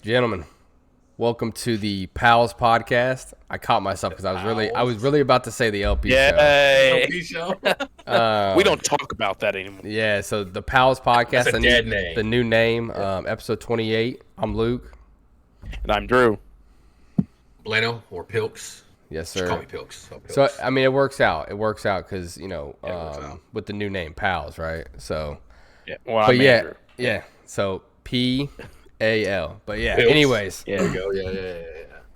Gentlemen, welcome to the Pals podcast. I caught myself because I was really about to say the LP show. LP show. We don't talk about that anymore. Yeah, so the Pals podcast, That's a dead name. The new name, episode 28. I'm Luke. And I'm Drew. Blano or Pilks. Yes, Just sir. call me Pilks. Oh, Pilks. So I mean, it works out. It works out because with the new name, Pals, right? So, Yeah. Well, but I'm yeah, Andrew. yeah. So PAL. But yeah. Pilks. Anyways, There you go. Yeah.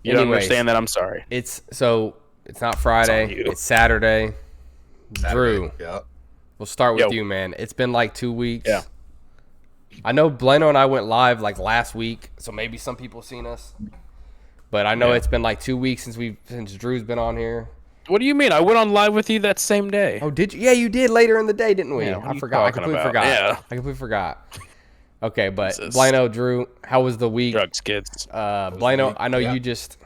You don't anyways. understand that? I'm sorry. It's not Friday. It's on you. It's Saturday. Drew, Yeah. we'll start with Yo. you, man. It's been like 2 weeks. Yeah. I know Blano and I went live like last week, so maybe some people seen us. But I know Yeah. it's been like 2 weeks since Drew's been on here. What do you mean? I went on live with you that same day. Oh, did you? Yeah, you did later in the day, didn't we? Yeah, what I are you forgot. I talking completely about? forgot. Yeah. I completely forgot. Okay, but Jesus. Blano, Drew, how was the week? Drugs, kids. Blano, I know Yeah. you just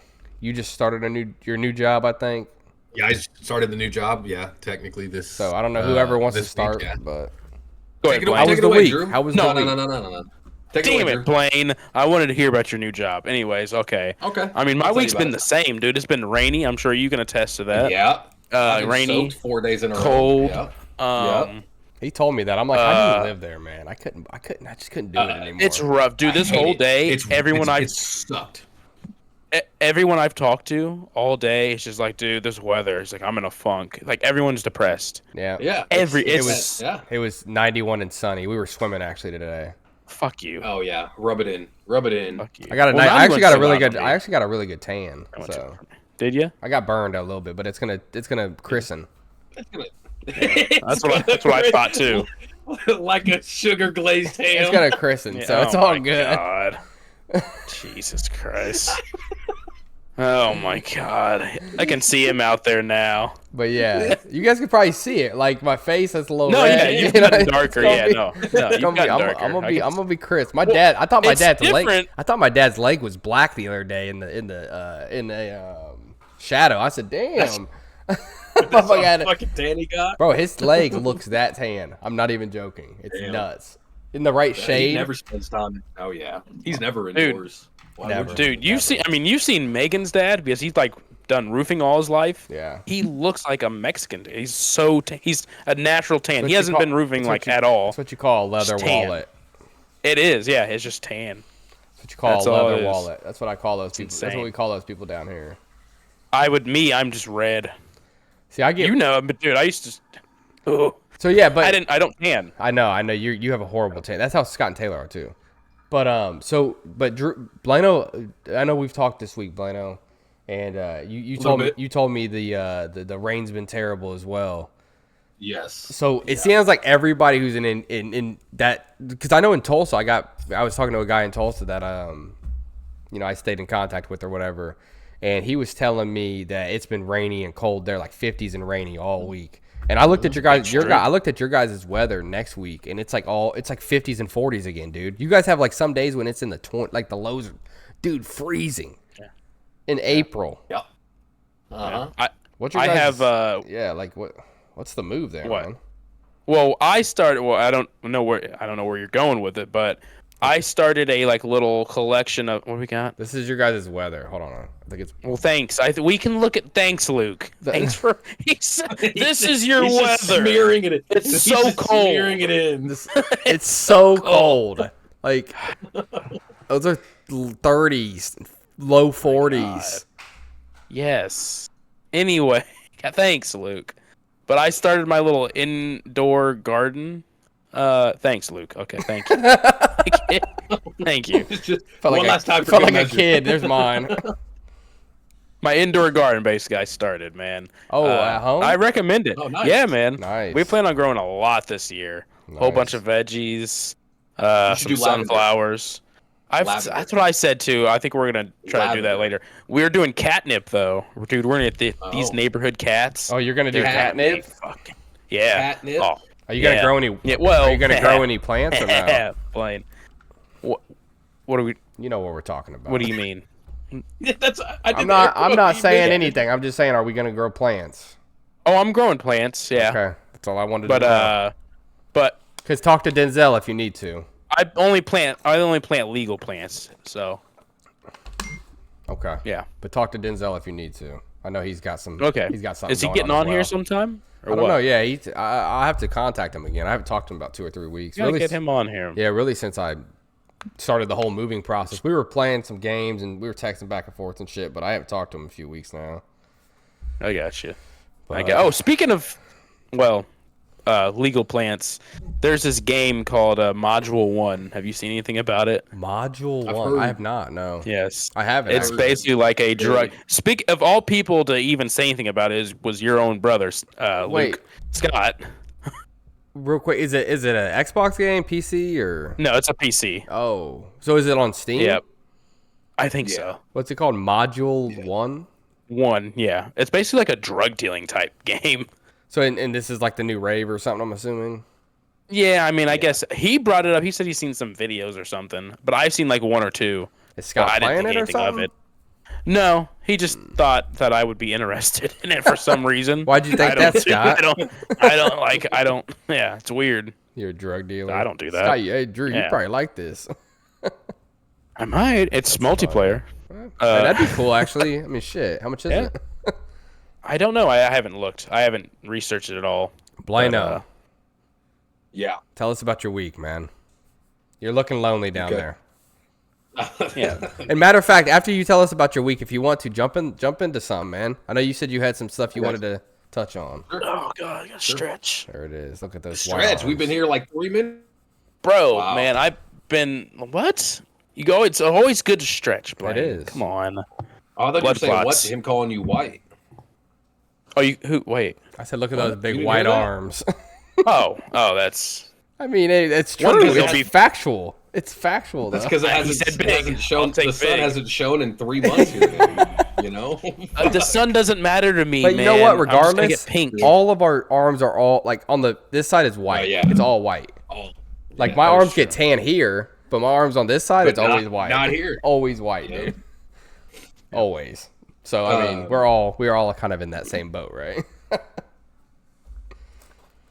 started your new job, I think. Yeah, I started the new job. Yeah, technically this. So I don't know whoever wants to this start, week, yeah. but Go Take ahead, it away. How Blaine. was Take it the away, week? Drew. How was no, the no. Take Damn away, it, Drew. Blaine. I wanted to hear about your new job. Anyways, okay. Okay. I mean, my I'll tell week's you been about the same, dude. It's been rainy. I'm sure you can attest to that. Yeah. I've been Rainy, soaked 4 days in a cold. row. Yeah. he told me that. I'm like, how do you live there, man? I just couldn't do it anymore. It's rough, dude. This I hate whole it. day, It's it sucked. everyone I've talked to all day, it's just like, dude, this weather. It's like I'm in a funk. Like everyone's depressed. Yeah. Yeah. It was 91 and sunny. We were swimming actually today. Fuck you. Oh yeah. Rub it in. Rub it in. Fuck you. I got a Well, nice, now I you actually went got a so really loud good for me. I actually got a really good tan. I went So so for me. Did you? I got burned a little bit, but it's gonna christen. That's what I thought too. Like a sugar glazed ham. It's gonna christen, so it's Oh all my good. God. Jesus Christ. Oh my God. I can see him out there now. But yeah, you guys can probably see it. Like my face is a little No, red. yeah, you've you know, gotten it's darker. gonna Yeah, be- no. it's No, gonna you've be- gotten I'm darker. I'm gonna be crisp. I Well, thought my it's dad's leg. different. I thought my dad's leg was black the other day in the shadow. I said, damn. Motherfucker had it. Fucking tan he got. Bro, his leg looks that tan. I'm not even joking. It's Damn. nuts. In the right He shade. never spends time. Oh yeah. He's never Dude. indoors. Why Never. would you? Dude, you've seen Megan's dad because he's like done roofing all his life. Yeah. He looks like a Mexican. He's so he's a natural tan. What He you hasn't call- been roofing that's what like you- at all. That's what you call a leather Just tan. wallet. It is, yeah. It's just tan. That's what you call That's a all leather it is. wallet. That's what I call those people. That's insane. what we call those people down here. I'm just red. See, I get You know, but dude, I used to. Oh, so yeah, but I don't tan. I know. You have a horrible tan. That's how Scott and Taylor are too. But Drew, Blano, I know we've talked this week, Blano, and you told me the rain's been terrible as well. Yes. So it seems like everybody who's in that, because I know in Tulsa I was talking to a guy in Tulsa that I stayed in contact with or whatever, and he was telling me that it's been rainy and cold there, like 50s and rainy all week. And I looked at I looked at your guys' weather next week, and it's like 50s and 40s again, dude. You guys have like some days when it's in the 20, like the lows, freezing in April. Yep. Uh-huh. What's your I guys' have like what's the move there, What? man? Well, I don't know where you're going with it, but I started a like little collection of what do we got. This is your guys' weather. Hold on. I think it's Well, thanks. We can look at. Thanks, Luke. Thanks for. This is your He's weather. just smearing it in. It's He's so just cold. Smearing it in. it's so cold. Like those are 30s, low 40s. Yes. Anyway, thanks, Luke. But I started my little indoor garden. Thanks, Luke. Okay, thank you. Thank you. It's just Felt one like last time for felt good Oh, like a measure. kid. There's mine. My indoor garden, basically, I started, man. Oh, at home? I recommend it. Oh, nice. Yeah, man. Nice. We plan on growing a lot this year. Whole bunch Nice. of veggies, should some do lavender. sunflowers. Lavender. That's what I said too. I think we're gonna try to do that Lavender. later. We're doing catnip though, dude. We're gonna get these Oh. neighborhood cats. Oh, you're gonna do They're catnip? Fucking yeah. Catnip? Oh, Are you gonna Yeah. grow any? Yeah, well, are you gonna grow any plants or no? Blaine. What do we? You know what we're talking about. What do you mean? That's. I'm not saying anything. I'm just saying, are we gonna grow plants? Oh, I'm growing plants. Yeah, Okay, that's all I wanted but to know. but Because talk to Denzel if you need to. I only plant legal plants. So Okay. Yeah. But talk to Denzel if you need to. I know he's got some. Okay. He's got something. Is he going getting on as here well. sometime? Or I don't what? know. Yeah, I have to contact him again. I haven't talked to him about 2 or 3 weeks. Gotta get him on here. Yeah, really since I started the whole moving process. We were playing some games and we were texting back and forth and shit, but I haven't talked to him in a few weeks now. I got you. But, Oh, speaking of, legal plants, there's this game called Module 1. Have you seen anything about it? Module 1. heard. I have not. No. Yes. I haven't. It's actually. basically like a drug. Speak of all people to even say anything about it was your own brother, Wait. Luke Scott. Real quick, is it an Xbox game, PC, or? No, it's a PC. Oh, so is it on Steam? Yep. I think so. What's it called? Module 1. 1, yeah. It's basically like a drug dealing type game. So and this is like the new rave or something. I'm assuming. Yeah, I mean, I guess he brought it up. He said he's seen some videos or something, but I've seen like 1 or 2. Is Scott I didn't playing think it or anything of something? it. No, he just thought that I would be interested in it for some reason. Why'd you think I don't- that, Scott? I don't. Yeah, it's weird. You're a drug dealer. I don't do that. Scott, hey, Drew, you Yeah. probably like this. I might. It's multiplayer. Hey, that'd be cool, actually. I mean, shit. How much is Yeah. it? I don't know. I haven't looked. I haven't researched it at all. Blano, Yeah. tell us about your week, man. You're looking lonely down Okay. there. Yeah. And matter of fact, after you tell us about your week, if you want to jump into something, man. I know you said you had some stuff you wanted to touch on. Oh god, I gotta stretch, There it is. Look at those Stretch. We've been here like 3 minutes. bro. Wow. Man, I've been what? You go. It's always good to stretch, Blaine. It is. Come on. Oh, I thought you were Blood saying what clots. to him calling you white. Oh, you who? Wait. I said, look at those You big didn't white hear that? arms. Oh, that's. I mean, it's One true. because It's it'll be- factual. It's factual. That's Though. because it He hasn't, said big. hasn't shown. I'll take The sun big. hasn't shown in 3 months here. Today, you know. The sun doesn't matter to me, But you man. know what? I'm just gonna Regardless, get pink. all of our arms are all like on this side is white. yeah. It's all white. Oh, Like yeah, my that was arms get true. tan here, but my arms on this side, But it's always not- white. not here. Always white, Yeah. dude. Always. So I mean, we're all kind of in that same boat, right?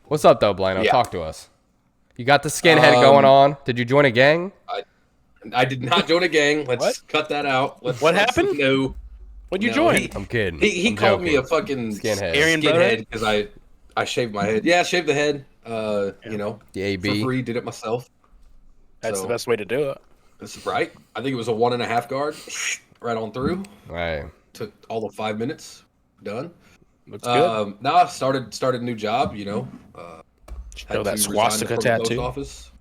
What's up, though, Blano? Yeah. Talk to us. You got the skinhead going on. Did you join a gang? I did not join a gang. Let's What? cut that out. What happened? No. What'd you No, join? I'm kidding. He I'm called me joking. a fucking Skinhead. Aryan brother? skinhead because I shaved my head. Yeah, I shaved the head. You know, The for AB. free. Did it myself. That's So, the best way to do it. This is right. I think it was a 1.5 guard, right on through. Right. Took all of 5 minutes. Done. Looks good. Now I started a new job. You know. Show that to resign swastika from the post tattoo. office.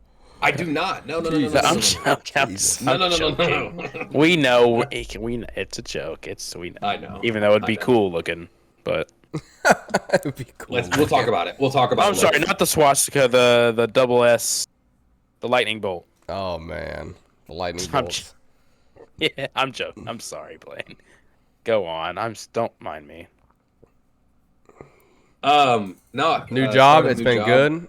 I do not. No. I'm Jesus. joking. No. We know. It's a joke. We know. I know. Even though it'd be I know. cool looking, but It would be cool. We'll talk about it. We'll talk about I'm it. sorry, not the swastika, the double S, the lightning bolt. Oh man, the lightning I'm bolts. Yeah, I'm joking. I'm sorry, Blaine. Go on. Don't mind me. No. New job. started a It's new been job. good.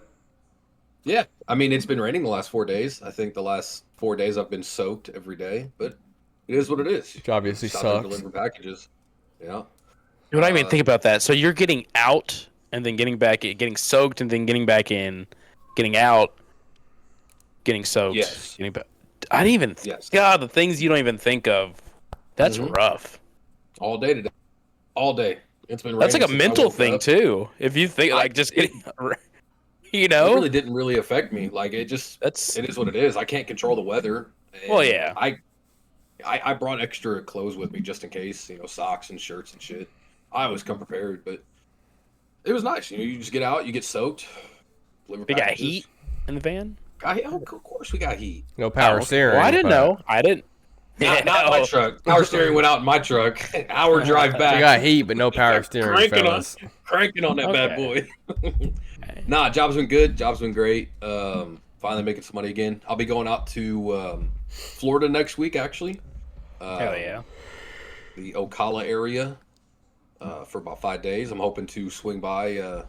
Yeah, I mean it's been raining the last 4 days. I think the last 4 days I've been soaked every day, but it is what it is. Which obviously Just out there sucks. delivering packages. Yeah. What I even think about that. So you're getting out and then getting back in, getting soaked and then getting back in, getting out, getting soaked. Yes. Getting back. I didn't even. Yes. God, the things you don't even think of. That's Mhm. rough. All day today. All day. It's been raining. That's like a since I mental woke thing up. too. If you think like just getting, you It know, really didn't really affect me. Like it just that's it is what it is. I can't control the weather. and Well, yeah. I brought extra clothes with me just in case, you know, socks and shirts and shit. I always come prepared, but it was nice. You know, you just get out, you get soaked. Deliver we got packages. heat in the van. Oh, of course we got heat. No power Oh, steering. Well, I didn't but know. I didn't. Not my oh. truck. Power steering went out in my truck. Hour drive We back. got heat, but no power steering, fellas. Cranking on that bad boy. Okay. Nah, job's been good. Job's been great. Finally making some money again. I'll be going out to Florida next week, actually. Hell yeah. The Ocala area for about 5 days. I'm hoping to swing by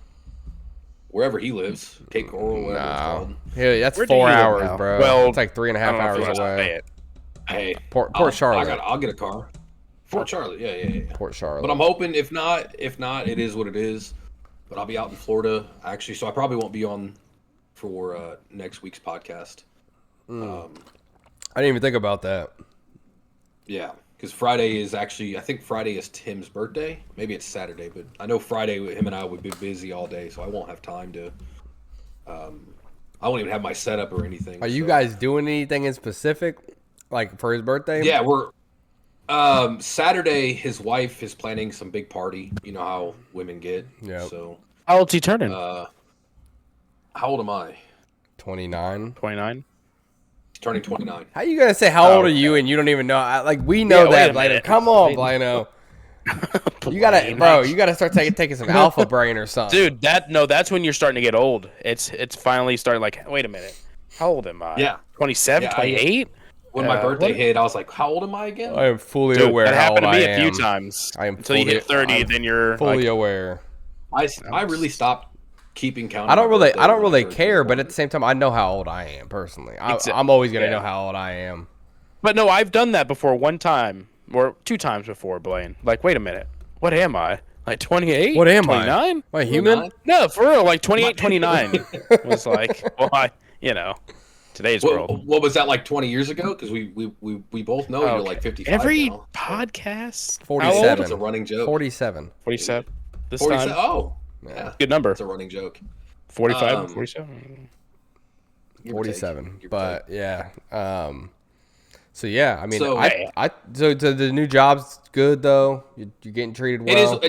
wherever he lives, Cape Coral, whatever it's No. called. Yeah, that's Where do 4 you live hours, now? bro. Well, it's like 3.5 I don't know if hours you want to away. say it. Hey, Port Charlotte. I'll get a car. Fort Charlotte, yeah. Port Charlotte. But I'm hoping if not, it is what it is. But I'll be out in Florida actually, so I probably won't be on for next week's podcast. I didn't even think about that. Yeah, because Friday is actually, I think Friday is Tim's birthday. Maybe it's Saturday, but I know Friday him and I would be busy all day, so I won't have time to. I won't even have my setup or anything. Are you guys doing anything in specific, like for his birthday? Yeah, we're. Saturday, his wife is planning some big party. You know how women get. Yeah. So. How old's he turning? How old am I? 29. 29. Turning 29. How you gonna say how old are you and you don't even know? Like we know that, Blano. Come on, Blano. You gotta, bro. You gotta start taking some alpha brain or something, dude. That's when you're starting to get old. It's finally starting. Like, wait a minute, how old am I? Yeah, 27, 28. When my birthday hit, I was like, how old am I again? I am fully aware. That how happened old to me I a few am. times. I am until you hit 30, then you're fully like, aware. I really stopped keeping count. I don't really care, but at the same time, I know how old I am personally. I'm always gonna know how old I am. But no, I've done that before. One time or two times before, Blaine. Like, wait a minute, what am I? Like 28? What am 29? I? Am I human? No, for real. Like 28, 29 was like, well, today's world. What was that like 20 years ago? Because we both know you're like 55 Every now. podcast. 47. It's a running joke. 47. 47. This 47. time. Oh, yeah. Good number. It's a running joke. 45, 47. 47. But yeah. So yeah, I mean, So- so the new job's good though. You're getting treated well.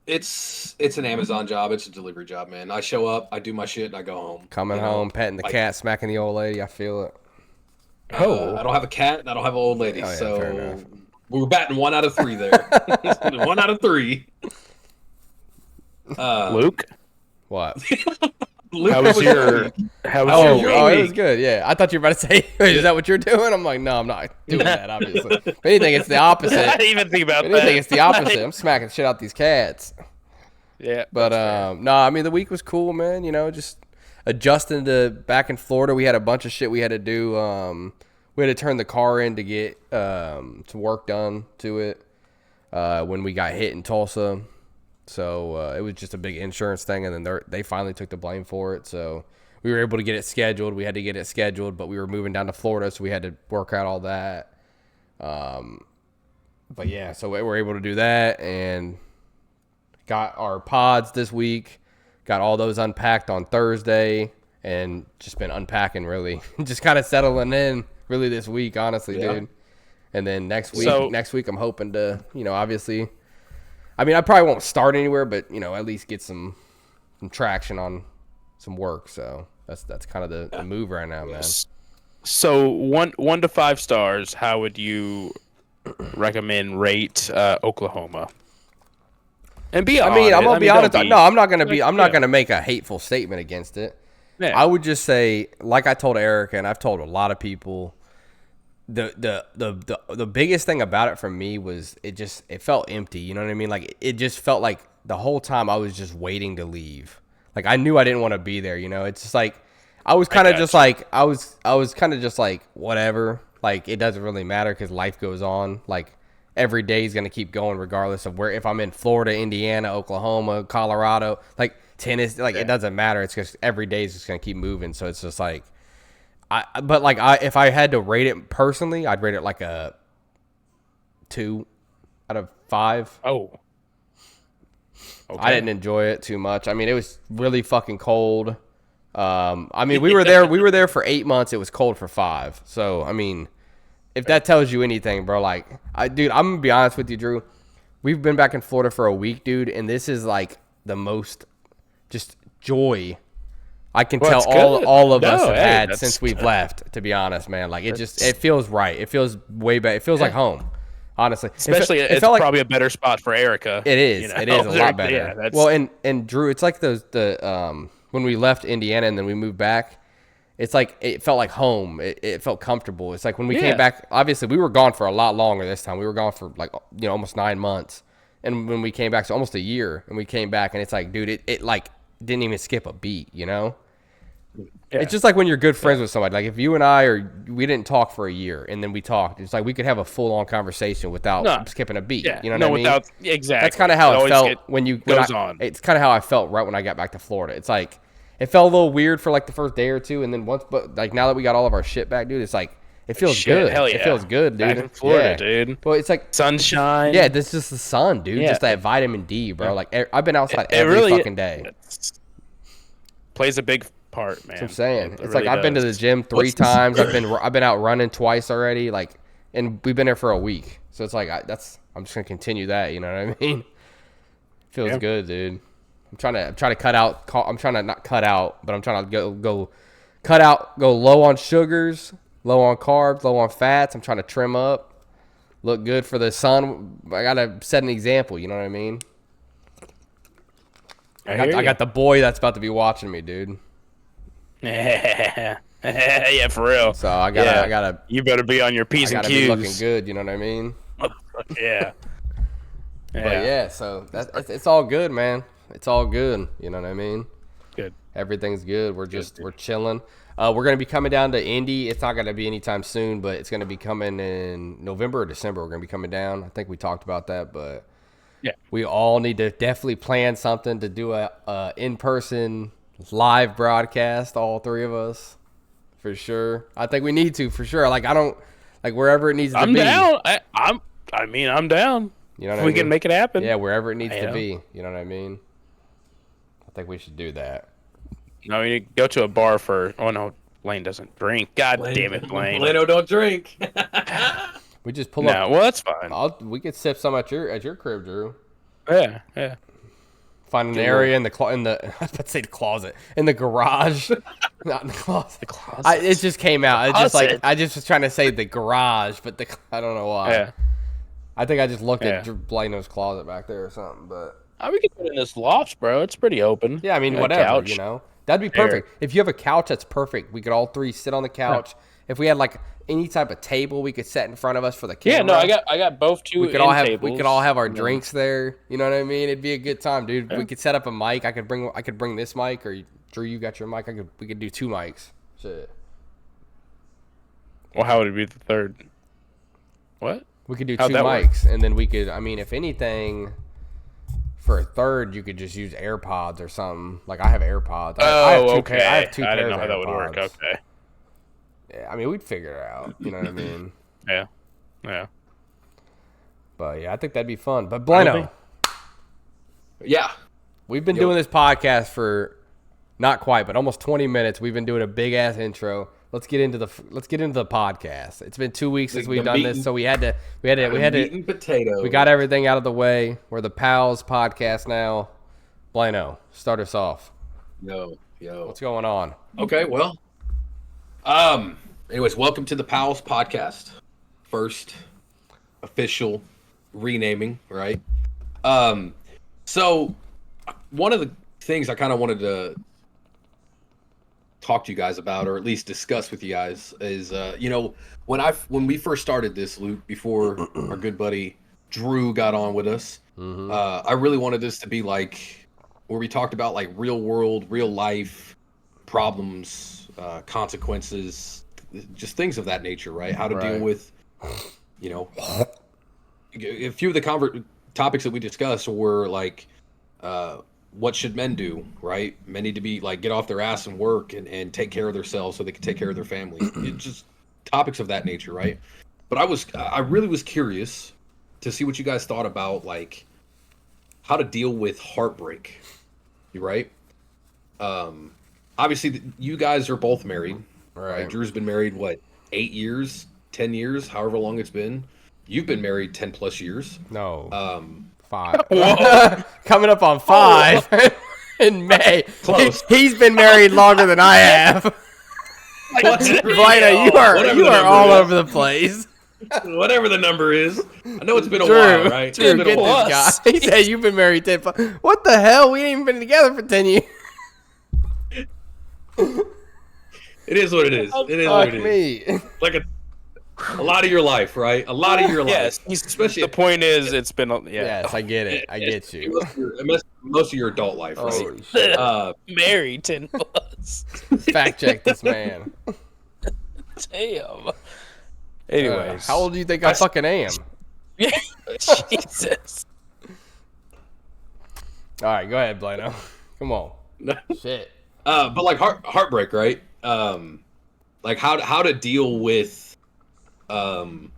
It's an Amazon job. It's a delivery job, man. I show up, I do my shit, and I go home. Coming home, petting the cat, smacking the old lady. I feel it. I don't have a cat, and I don't have an old lady, Oh, yeah, fair so enough. we were batting 1 out of 3 there. 1 out of 3. Luke? What? Luke, How was your week? It was good. Yeah, I thought you were about to say, "Is that what you're doing?" I'm like, "No, I'm not doing that." Obviously, if anything, it's the I opposite. didn't even think about If that. anything, it's the opposite. I'm smacking shit out these cats. Yeah. But no, I mean the week was cool, man. Just adjusting to back in Florida. We had a bunch of shit we had to do. We had to turn the car in to get some work done to it when we got hit in Tulsa. So it was just a big insurance thing, and then they finally took the blame for it. So we were able to get it scheduled. We had to get it scheduled, but we were moving down to Florida, so we had to work out all that. But yeah, so we were able to do that and got our pods this week. Got all those unpacked on Thursday, and just been unpacking really, just kind of settling in really this week, honestly, dude. And then next week I'm hoping to, obviously. I mean, I probably won't start anywhere, but at least get some traction on some work. So that's kind of the move right now, man. So 1 to 5 stars, how would you recommend rate Oklahoma? And be honest. I mean, I'm gonna be honest. No, I'm not gonna be. I'm not gonna make a hateful statement against it. Yeah. I would just say, like I told Erica, and I've told a lot of people, the biggest thing about it for me was it felt empty. You know what I mean? Like it just felt like the whole time I was just waiting to leave. Like I knew I didn't want to be there. It's just like I was kind of just like I was kind of just like whatever. Like it doesn't really matter because life goes on. Like every day is gonna keep going regardless of where. If I'm in Florida, Indiana, Oklahoma, Colorado, like tennis, like it doesn't matter. It's just every day is just gonna keep moving. So it's just like. If I had to rate it personally, I'd rate it like a 2 out of 5. Oh. Okay. I didn't enjoy it too much. I mean, it was really fucking cold. I mean, we were there for 8 months. It was cold for 5. So, I mean, if that tells you anything, bro, like, I'm going to be honest with you, Drew. We've been back in Florida for a week, dude, and this is like the most just joy I can tell all of us have had since we've left, to be honest, man. Like, it feels right. It feels way better. It feels like home, honestly. Especially, it's probably a better spot for Erica. It is. It is a lot better. Yeah, well, and Drew, it's like when we left Indiana and then we moved back, it's like it felt like home. It felt comfortable. It's like when we came back, obviously, we were gone for a lot longer this time. We were gone for like, almost 9 months. And when we came back, so almost a year, and we came back, and it's like, dude, it like didn't even skip a beat, Yeah. It's just like when you're good friends with somebody. Like if you and we didn't talk for a year and then we talked. It's like we could have a full-on conversation without skipping a beat. You know what I mean? Exactly. That's kind of how it felt It's kind of how I felt right when I got back to Florida. It's like it felt a little weird for like the first day or two, and then but like now that we got all of our shit back, dude, it's like It feels Shit, good. hell yeah. It feels good, dude. Back in Florida, yeah. dude. Well, it's like sunshine. Yeah, this is just the sun, dude. Yeah. Just that vitamin D, bro. Yeah. Like I've been outside It every really fucking day. Plays a big part, man. That's what I'm saying. It It's really like I've been to the does. gym 3 times. I've been out running twice already. Like, and we've been there for a week. So it's like I'm just gonna continue that. You know what I mean? Feels good, dude. I'm trying to cut out. I'm trying to not cut out, but I'm trying to go low on sugars, low on carbs, low on fats. I'm trying to trim up, look good for the sun. I gotta set an example. You know what I mean? I got the boy that's about to be watching me, dude. Yeah, for real. So I gotta. You better be on your P's and Q's. Be looking good. You know what I mean? Yeah. But yeah, so it's all good, man. It's all good. You know what I mean? Good. Everything's good. We're chilling. We're gonna be coming down to Indy. It's not gonna be anytime soon, but it's gonna be coming in November or December. We're gonna be coming down. I think we talked about that, but yeah, we all need to definitely plan something to do a in-person live broadcast. All 3 of us, for sure. I think we need to, for sure. Like wherever it needs to be. I'm down. You know what I mean? We can make it happen. Yeah, wherever it needs to be. You know what I mean? I think we should do that. No, you go to a bar for. Oh no, Blaine doesn't drink. God damn it, Blaine. Blaino don't drink. We just pull up. No, well that's fine. We could sip some at your crib, Drew. Yeah. Find an area in the I was about to say the closet, in the garage, not in the closet. The closet. It just came out. It's just like I just was trying to say the garage, but I don't know why. Yeah. I think I just looked at Blaino's closet back there or something, but we could put it in this loft, bro. It's pretty open. Yeah, I mean, whatever, couch. You know. That'd be perfect. If you have a couch, that's perfect. We could all 3 sit on the couch. Yeah. If we had like any type of table we could set in front of us for the camera. Yeah, no, I got both two. We could all have our drinks there. You know what I mean? It'd be a good time, dude. Yeah. We could set up a mic. I could bring this mic, or Drew, you got your mic. We could do 2 mics. Shit. Well, how would it be the third? What? We could do 2 mics, and then we could. I mean, if anything, for a third, you could just use AirPods or something. Like I have AirPods. Okay. I have 2 I pairs didn't know how of that would work. AirPods. Okay. Yeah, I mean, we'd figure it out. You know what I mean? Yeah. But yeah, I think that'd be fun. But Blaino, yeah, we've been doing this podcast for not quite, but almost 20 minutes. We've been doing a big ass intro. Let's get into the podcast. It's been 2 weeks since we've done this, so we had to potato. We got everything out of the way. We're the Pals podcast now. Blaino, start us off. Yo. What's going on? Okay, well. Anyways, welcome to the Pals podcast. First official renaming, right? So one of the things I kind of wanted to talk to you guys about, or at least discuss with you guys, is when we first started this, Luke, before our good buddy Drew got on with us, I really wanted this to be like where we talked about like real world, real life problems, consequences, just things of that nature, right? How to deal with, a few of the topics that we discussed were like, what should men do, right? Men need to be like, get off their ass and work and take care of themselves so they can take care of their families. It's just topics of that nature, right? But I really was curious to see what you guys thought about like how to deal with heartbreak, right? Obviously you guys are both married, right? Drew's been married, 8 years, 10 years, however long it's been. You've been married 10 plus years. No. 5. Coming up on 5 in May. Close. He's been married longer than I have. Blaino, you are all over the place. Whatever the number is. I know it's been a while, right? Drew, get this guy. He said you've been married 10. What the hell? We ain't even been together for 10 years. It is what it is. It is what it is. Like a lot of your life, right? A lot of your life. Yes. Especially the point is, it's been. Yes, I get it. I get you. Most of your adult life, right? Married 10 plus. Fact check this man. Damn. Anyways, how old do you think I fucking am? Jesus. All right, go ahead, Blaino. Come on. Shit. But like heartbreak, right? Like how to deal with um,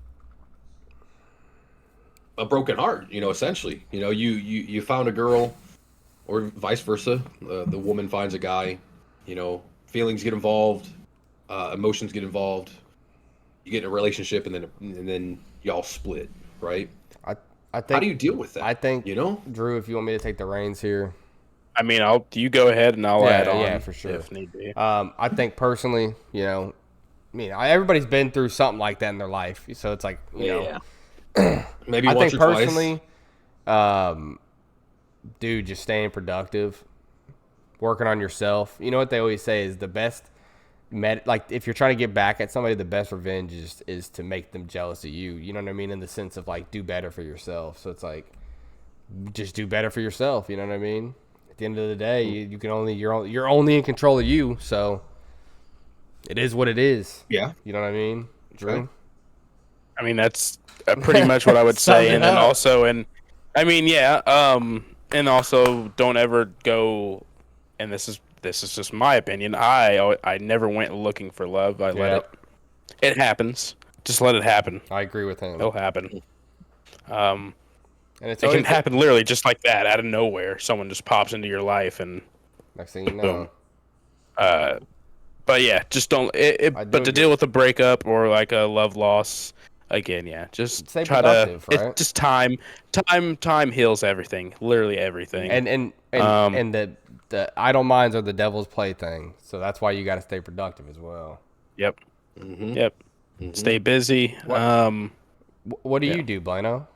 a broken heart. Essentially, you found a girl, or vice versa. The woman finds a guy. Feelings get involved, emotions get involved. You get in a relationship, and then y'all split, right? I think. How do you deal with that? I think. You know, Drew, if you want me to take the reins here. I mean, you go ahead and I'll add on. Yeah, for sure. If need be. I think personally, everybody's been through something like that in their life, so it's like, maybe I once think or personally, dude, just staying productive, working on yourself. You know what they always say is the best. Like if you're trying to get back at somebody, the best revenge is to make them jealous of you. You know what I mean? In the sense of like, do better for yourself. So it's like, just do better for yourself. You know what I mean? At the end of the day, you can you're only in control of you. So it is what it is. Yeah. You know what I mean, Drew? Okay. I mean, that's pretty much what I would say. And then also, and also don't ever go, and this is just my opinion. I never went looking for love. I let it. It happens. Just let it happen. I agree with him. It'll happen. And it can happen literally just like that, out of nowhere. Someone just pops into your life, and next thing you know. Boom. But yeah, just don't. But to deal with a breakup or like a love loss, again, just stay try productive, to. Right? It's just time. Time heals everything. Literally everything. And the idle minds are the devil's plaything. So that's why you got to stay productive as well. Yep. Mm-hmm. Yep. Mm-hmm. Stay busy. What do you do, Blano?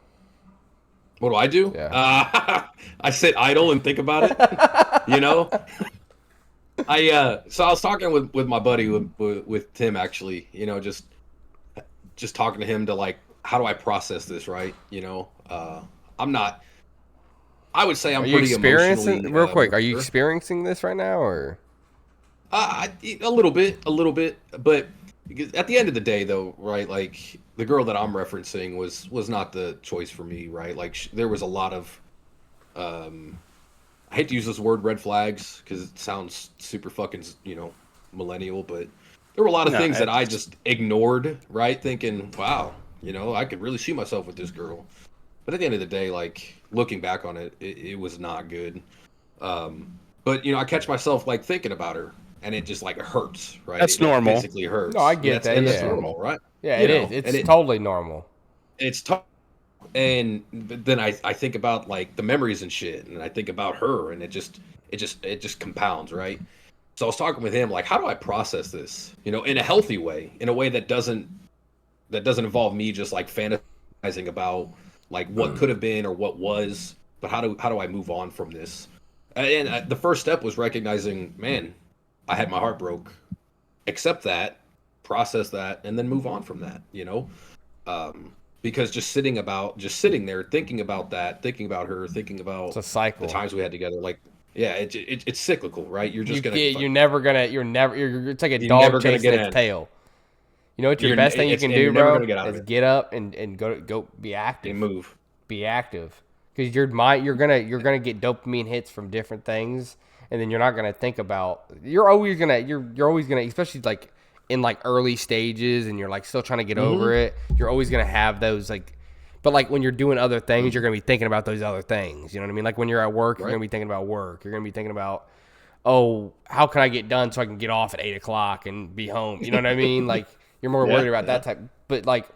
What do I do? Yeah. I sit idle and think about it. So I was talking with my buddy with Tim actually. Just talking to him to like, how do I process this, right? I'm not. I would say I'm pretty emotionally. Real quick, are you experiencing this right now, or? A little bit, but at the end of the day, though, right? Like the girl that I'm referencing was not the choice for me, right? Like there was a lot of, I hate to use this word, red flags, because it sounds super fucking, millennial, but there were a lot of things that I just ignored, right? Thinking, wow, I could really see myself with this girl. But at the end of the day, like looking back on it, it was not good. But I catch myself like thinking about her, and it just like hurts, right? That's normal. It basically hurts. No, I get that. And Yeah. that's normal, right? Yeah, it is. It's totally normal. It's tough. And then I think about like the memories and shit, and I think about her, and it just compounds, right? So I was talking with him like, how do I process this, in a healthy way, in a way that doesn't involve me just like fantasizing about like what could have been or what was, but how do I move on from this? And the first step was recognizing, man, I had my heart broke. Accept that, process that, and then move on from that, because just sitting there, thinking about that, thinking about her, thinking about it's a cycle. The times we had together, like, yeah, it's cyclical, right? You're just it's like a dog chasing its tail. You know what your best thing you can do, bro, is get up and go be active. And move. Be active. Because your mind, you're gonna get dopamine hits from different things, and then you're not gonna think about. You're always gonna, especially like in like early stages, and you're like still trying to get over it. You're always gonna have those like, but like when you're doing other things, you're gonna be thinking about those other things. You know what I mean? Like when you're at work, you're gonna be thinking about work. You're gonna be thinking about, oh, how can I get done so I can get off at 8:00 and be home? You know what I mean? Like you're more worried about that type. But like.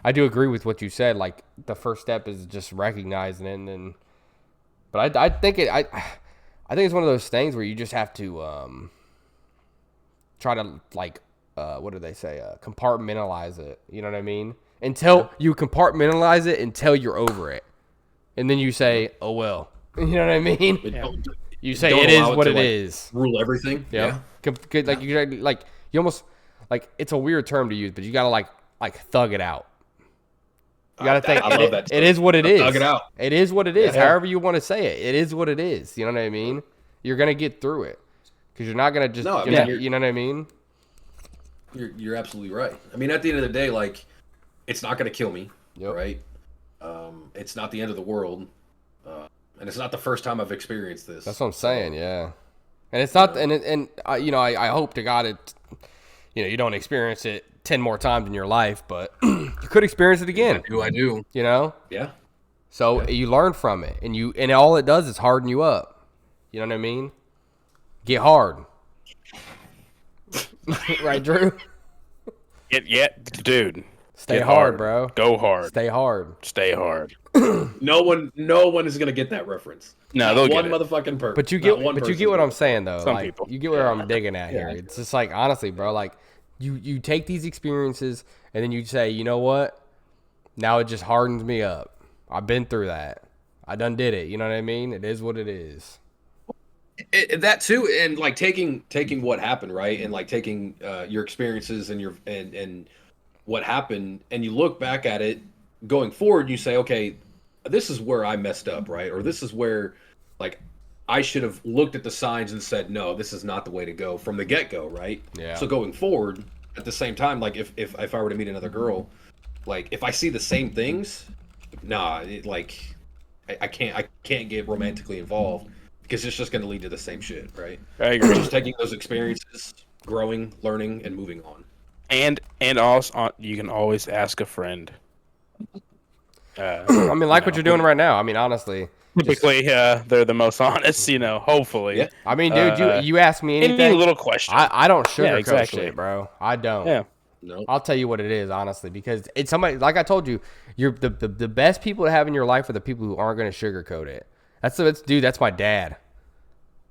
I do agree with what you said. Like the first step is just recognizing it, and then, but I think it's one of those things where you just have to try to like what do they say? Compartmentalize it. You know what I mean? Until you compartmentalize it until you're over it, and then you say, "Oh well." You know what I mean? You say it is what it is. Rule everything. Yeah. Like you almost like it's a weird term to use, but you gotta like thug it out. You gotta think. I love that. It is what it is. Thug it out. It is what it is. Yeah. However you want to say it, it is what it is. You know what I mean? You're gonna get through it because you're not gonna just. No, you know what I mean? You're absolutely right. I mean, at the end of the day, like, it's not gonna kill me, right? It's not the end of the world, and it's not the first time I've experienced this. That's what I'm saying. Yeah, and it's not. And I hope to God it. You don't experience it 10 more times in your life, but you could experience it again. I do. You know? Yeah. So you learn from it, and all it does is harden you up. You know what I mean? Get hard. Right, Drew? Dude. Stay hard, bro. Go hard. Stay hard. Stay hard. No one is gonna get that reference. No, Not they'll one get it. motherfucking person. But you get what I'm saying though. Some like people. you get where I'm digging at here. It's just like honestly, bro, like you take these experiences and then you say, you know what? Now it just hardens me up. I've been through that. I done did it. You know what I mean? It is what it is. That too, and like taking what happened, right, and like taking your experiences and and what happened, and you look back at it going forward, and you say, okay, this is where I messed up, right, or this is where like I should have looked at the signs and said, no, this is not the way to go from the get go, right? Yeah. So going forward, at the same time, like if I were to meet another girl, like if I see the same things, I can't get romantically involved. Because it's just going to lead to the same shit, right? I agree. Just taking those experiences, growing, learning, and moving on. And also, you can always ask a friend. I mean, like what you're doing right now. I mean, honestly. Typically, they're the most honest, hopefully. Yeah. I mean, dude, you ask me anything. Any little question. I don't sugarcoat exactly. shit, bro. I don't. Yeah. No. I'll tell you what it is, honestly, because it's somebody, like I told you, you're the best people to have in your life are the people who aren't going to sugarcoat it. That's my dad.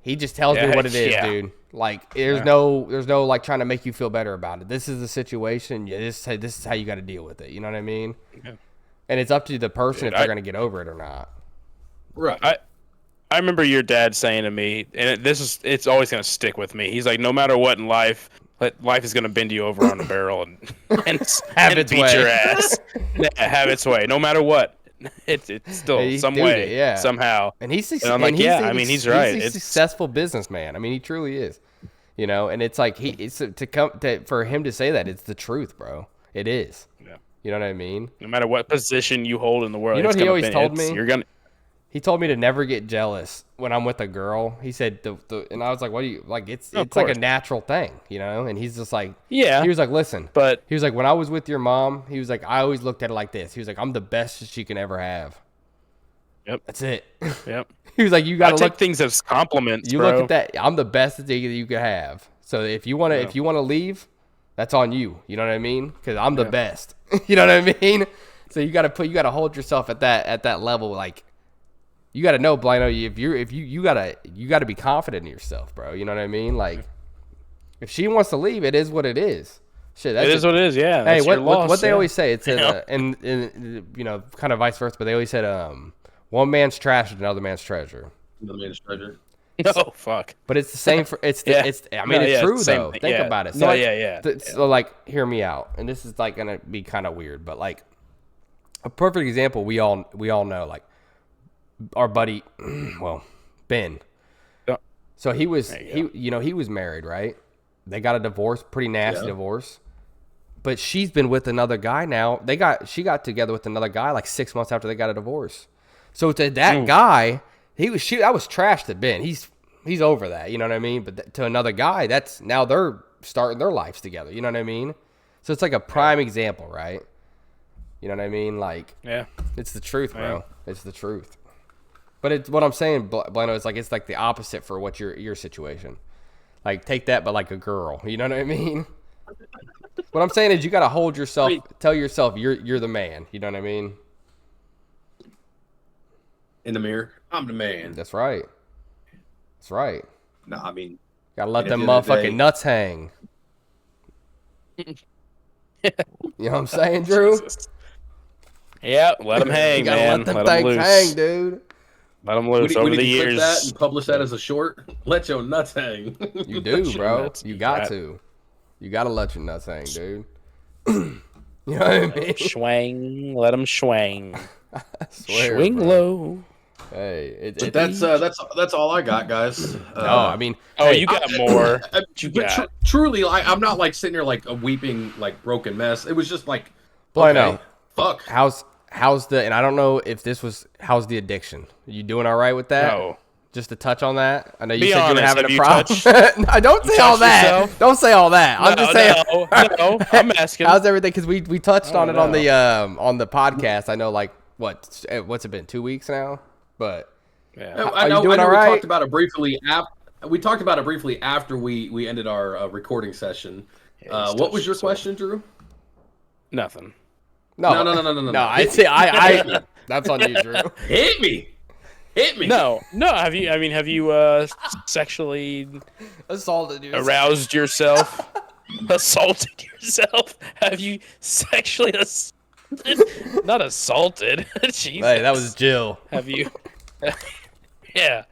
He just tells me what it is, dude. Like there's no like trying to make you feel better about it. This is the situation. This is how you got to deal with it. You know what I mean? Yeah. And it's up to the person if they're going to get over it or not. Right. I remember your dad saying to me, and it's always going to stick with me. He's like, no matter what in life, life is going to bend you over on a barrel and beat your ass. Have its way, no matter what. It's still some way, somehow. And he's I'm like, he's right. He's a successful businessman. I mean, he truly is. You know, and it's like for him to say that, it's the truth, bro. It is. Yeah. You know what I mean? No matter what position you hold in the world, you know what he always told me? He told me to never get jealous when I'm with a girl. He said, and I was like, what do you like? It's like a natural thing, you know? And he's just like, yeah. He was like, listen, but he was like, when I was with your mom, he was like, I always looked at it like this. He was like, I'm the best she can ever have. Yep. That's it. Yep. He was like, you got to take things as compliments. You look at that. I'm the best that you could have. So if you want to leave, that's on you. You know what I mean? Because I'm the best. You know what I mean? So you got to hold yourself at that level, like. You got to know, Blino, you got to be confident in yourself, bro. You know what I mean? Like, if she wants to leave, it is what it is. Shit, it is what it is. Yeah. Hey, what they always say, it's and you know, kind of vice versa, but they always said, one man's trash is another man's treasure. Another man's treasure. Oh fuck! But it's the same for it's true though. Think about it. So So like, hear me out, and this is like gonna be kind of weird, but like a perfect example, we all know, like. Our buddy, Ben. Yeah. So he was married, right? They got a divorce, pretty nasty divorce. But she's been with another guy now. She got together with another guy like 6 months after they got a divorce. So to that guy, that was trash to Ben. He's over that, you know what I mean? But to another guy, that's now they're starting their lives together, you know what I mean? So it's like a prime example, right? You know what I mean? Like, it's the truth, bro. It's the truth. But it's what I'm saying, Blano, is like it's like the opposite for what your situation. Like take that, but like a girl. You know what I mean? What I'm saying is you got to hold yourself, tell yourself you're the man. You know what I mean? In the mirror, I'm the man. That's right. That's right. No, I mean, gotta let them motherfucking nuts hang. You know what I'm saying, Drew? Yeah, let them hang, man. Let them things hang, dude. Let them loose over the years. Clip that and publish that as a short. Let your nuts hang. You do, bro. You got to. You got to let your nuts hang, dude. You know what I mean? Swang. Let them swang. I swear, swing bro. Low. Hey, that's all I got, guys. No, I mean, you got more. Truly, I'm not like sitting here like a weeping, like broken mess. It was just like, I know. Fuck. How's the? And I don't know if how's the addiction? Are you doing all right with that? No. just to touch on that. I know you Be said honest, you were having have a you problem. No, don't say all touched that. yourself? Don't say all that. I'm just saying. No, I'm asking. How's everything? Because we touched on it know. on the podcast. I know, like what's it been 2 weeks now, but Yeah. I know. you doing I know. all We right? talked about it briefly. We talked about it briefly after we ended our recording session. Yeah, What was your question, Drew? Nothing. No. I see. I that's on you, Drew. Hit me. No. Have you sexually Assaulted you. aroused yourself? Assaulted yourself? Have you sexually not assaulted? Jesus. Hey, that was Jill. Have you? Yeah.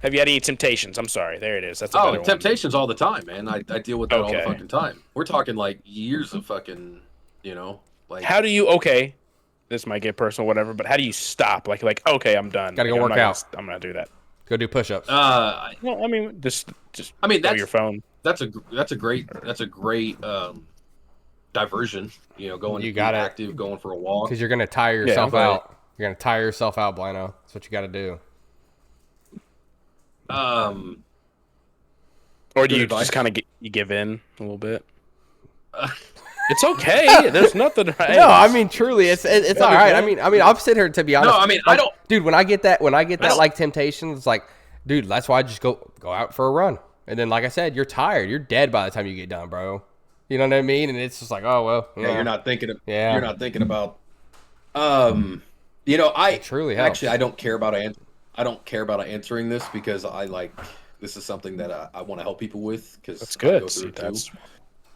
Have you had any temptations? I'm sorry. There it is. That's a better one. Temptations all the time, man. I deal with that all the Okay. fucking time. We're talking like years of fucking, like. How do you? Okay, this might get personal, whatever. But how do you stop? Like, okay, I'm done. Gotta go Like, work out. I'm not gonna do that. Go do push-ups. No, I mean, just. I mean, throw that's your phone. that's a great diversion. Going You to be got it. active, going for a walk. Because you're gonna tire yourself right. out. You're gonna tire yourself out, Blino. That's what you got to do. Or do you advice. just kind of give in a little bit? It's okay. There's nothing. No, I mean truly, it's all right. I mean, I'm sitting here to be honest. No, I mean, like, I don't. dude. When I get that don't- like temptation, it's like, dude, that's why I just go out for a run. And then, like I said, you're tired. You're dead by the time you get done, bro. You know what I mean? And it's just like, oh well. Yeah, you're not thinking. Yeah. You're not thinking about. It truly helps. actually I don't care about answering this because this is something that I want to help people with because That's good. I go through it too. That's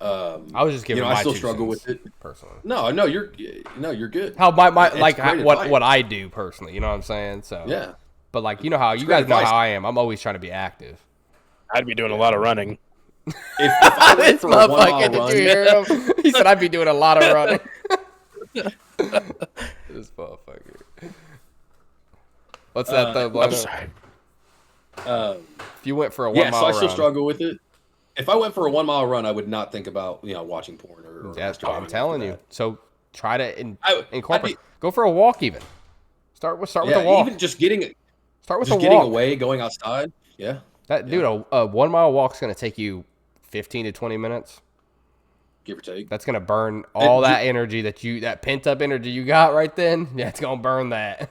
I was just giving. I my still 2 struggle cents, with it personally. No, you're good. How my It's like great what advice. what I do personally. You know what I'm saying? So Yeah. But like you know how you great guys know advice. how I am. I'm always trying to be active. I'd be doing a lot of running. If I went for a 1 mile Did run, you hear him? He said I'd be doing a lot of running. This motherfucker. What's that though, I'm Blino? sorry. If you went for a 1 Yeah, mile so I run, still struggle with it. If I went for a 1 mile run, I would not think about watching porn or that's masturbating I'm telling after you. that. So try to I'd incorporate. be- Go for a walk even. Start with Yeah, a walk. even just getting Start with just a getting walk. away, going outside. Yeah, That dude, a 1 mile walk's gonna take you 15 to 20 minutes. give or take. That's gonna burn all ju- that energy that pent up energy you got right then. Yeah, it's gonna burn that.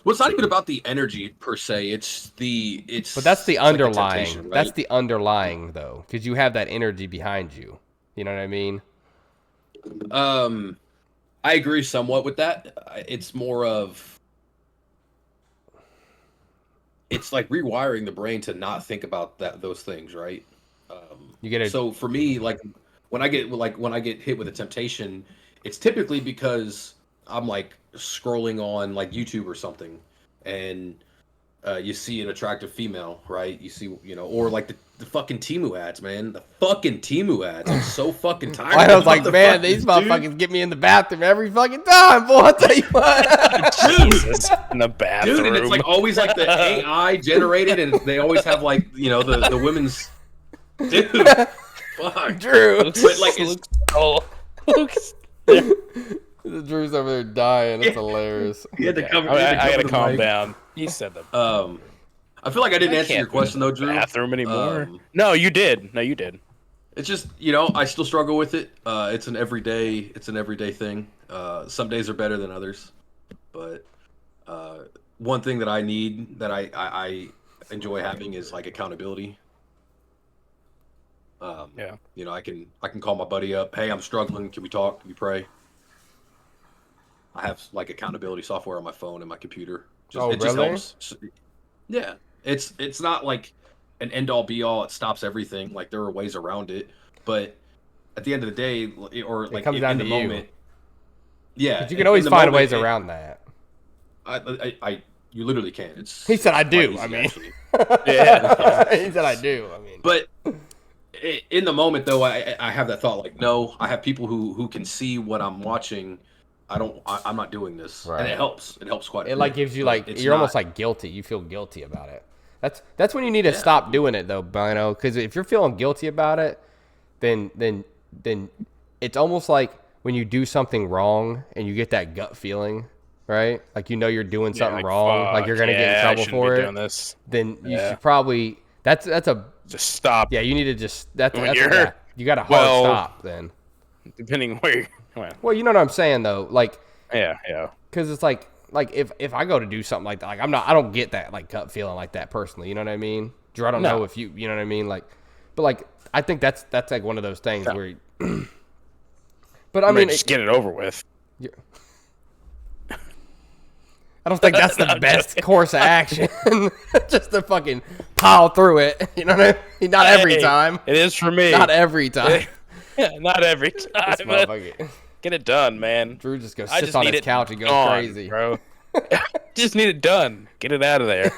Well, it's not even about the energy per se. It's But that's the it's like underlying. temptation, right? That's the underlying though, because you have that energy behind you. You know what I mean? I agree somewhat with that. It's more of it's like rewiring the brain to not think about those things, right? You get it. So for me, like when I get hit with a temptation, it's typically because I'm like scrolling on like YouTube or something, and you see an attractive female, right? You see, or like the fucking Temu ads, man. The fucking Temu ads. I'm so fucking tired. I was like, of man, these motherfuckers get me in the bathroom every fucking time, boy. I'll tell you what. Jesus, in the bathroom. Dude, and it's like always like the AI generated, and they always have like the women's. Dude, fuck. Drew. But like it's, Luke's Drew's over there dying. It's hilarious. you had to cover. I gotta cover the calm mic. down. You said that. I feel like I didn't answer can't your question though, Drew. Bathroom anymore? No, you did. No, you did. It's just I still struggle with it. It's an everyday thing. Some days are better than others, but one thing that I need that I enjoy having is like accountability. Yeah. I can call my buddy up. Hey, I'm struggling. Can we talk? Can we pray? I have like accountability software on my phone and my computer. Oh, It just really? helps. Yeah, it's not like an end all be all. It stops everything. Like there are ways around it, but at the end of the day, or like comes in down the to you. moment, yeah, But you can always find ways around. around that. You literally can. He said, "I do." quite easy, I mean, actually. Yeah. he said, "I do." I mean, But in the moment, though, I have that thought like, no, I have people who can see what I'm watching. I'm not doing this, Right. and it helps. It helps quite. it like gives you like you're almost like guilty. You feel guilty about it. That's when you need to stop doing it though, Bino. Because if you're feeling guilty about it, then it's almost like when you do something wrong and you get that gut feeling, right? Like you're doing something like, wrong, fuck, like you're gonna get in I trouble shouldn't for be it. doing this. Then you should probably that's a Just stop. yeah. You need to just that's When that's you're- yeah, you got a hard stop then. Depending where you're. Well, you know what I'm saying though, like Yeah. because it's like if I go to do something like that, like I don't get that like gut feeling like that personally. You know what I mean? Drew, I don't know if you know what I mean, like, but like I think that's like one of those things where. But I mean, just get it over with. Yeah. I don't think that's the best course of action. Just to fucking pile through it. You know what I mean? Not every time. It is for me. Not every time. Not every time. This motherfucker. Get it done, man. Drew just goes I sit just on need his it couch and go gone, crazy, bro. Just need it done. Get it out of there.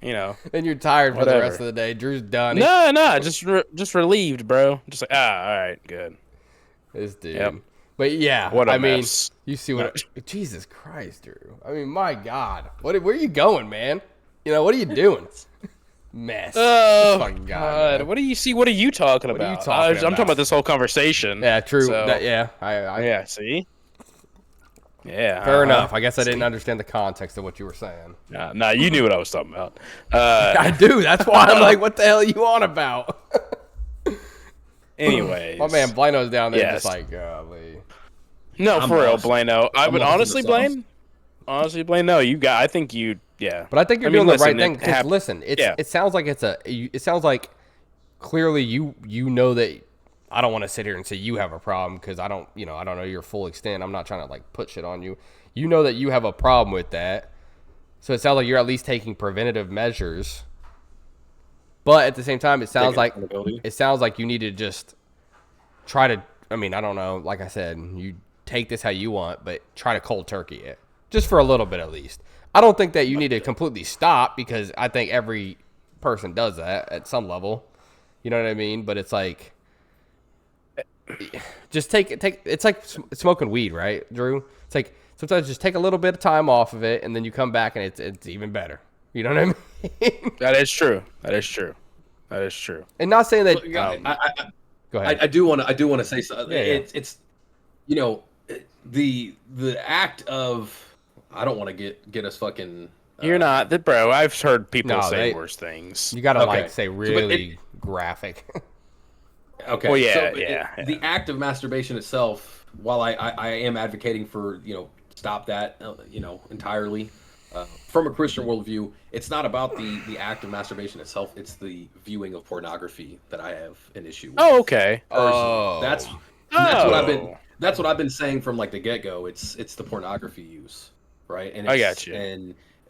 You know. And you're tired for the Whatever. rest of the day. Drew's done. No, just relieved, bro. Just like all right, good. This dude. Yep. But yeah, What a I mean, mess. you see what? Jesus Christ, Drew. I mean, my God, where are you going, man? You know, what are you doing? Mess. Oh Fucking God! man. What do you see? What are you talking What are you about? talking I'm talking about? about this whole conversation. Yeah, true. So, I See. Yeah. fair enough. I guess I didn't understand the context of what you were saying. Nah, you knew what I was talking about. I do. That's why I'm like, what the hell are you on about? Anyways, My man Blano's down there Yes. just like, golly. No, I'm for real, lost. Blano. I I'm would lost in honestly the sauce. blame. Honestly, blame. No, I think you. Yeah. But I think you're I mean, doing the listen, right thing. it Because hap- listen, yeah. it sounds like it sounds like clearly you know that I don't want to sit here and say you have a problem because I don't know your full extent. I'm not trying to like put shit on you. You know that you have a problem with that. So it sounds like you're at least taking preventative measures. But at the same time, it sounds like you need to just try to. I mean, I don't know. Like I said, you take this how you want, but try to cold turkey it just for a little bit at least. I don't think that you need to completely stop because I think every person does that at some level. You know what I mean? But it's like, just take. It's like smoking weed, right, Drew? It's like sometimes just take a little bit of time off of it, and then you come back and it's even better. You know what I mean? That is true. And not saying that. Go ahead. I do want to say something. Yeah, yeah. It's the act of, I don't want to get us fucking. You're not, bro. I've heard people No, say worse things. You gotta Okay. like say really graphic. Okay. Well, yeah, so yeah. The act of masturbation itself, while I am advocating for stop that entirely, from a Christian worldview, it's not about the act of masturbation itself. It's the viewing of pornography that I have an issue with. Oh, okay. Oh. That's what I've been saying from like the get go. It's the pornography use, right? And I got you.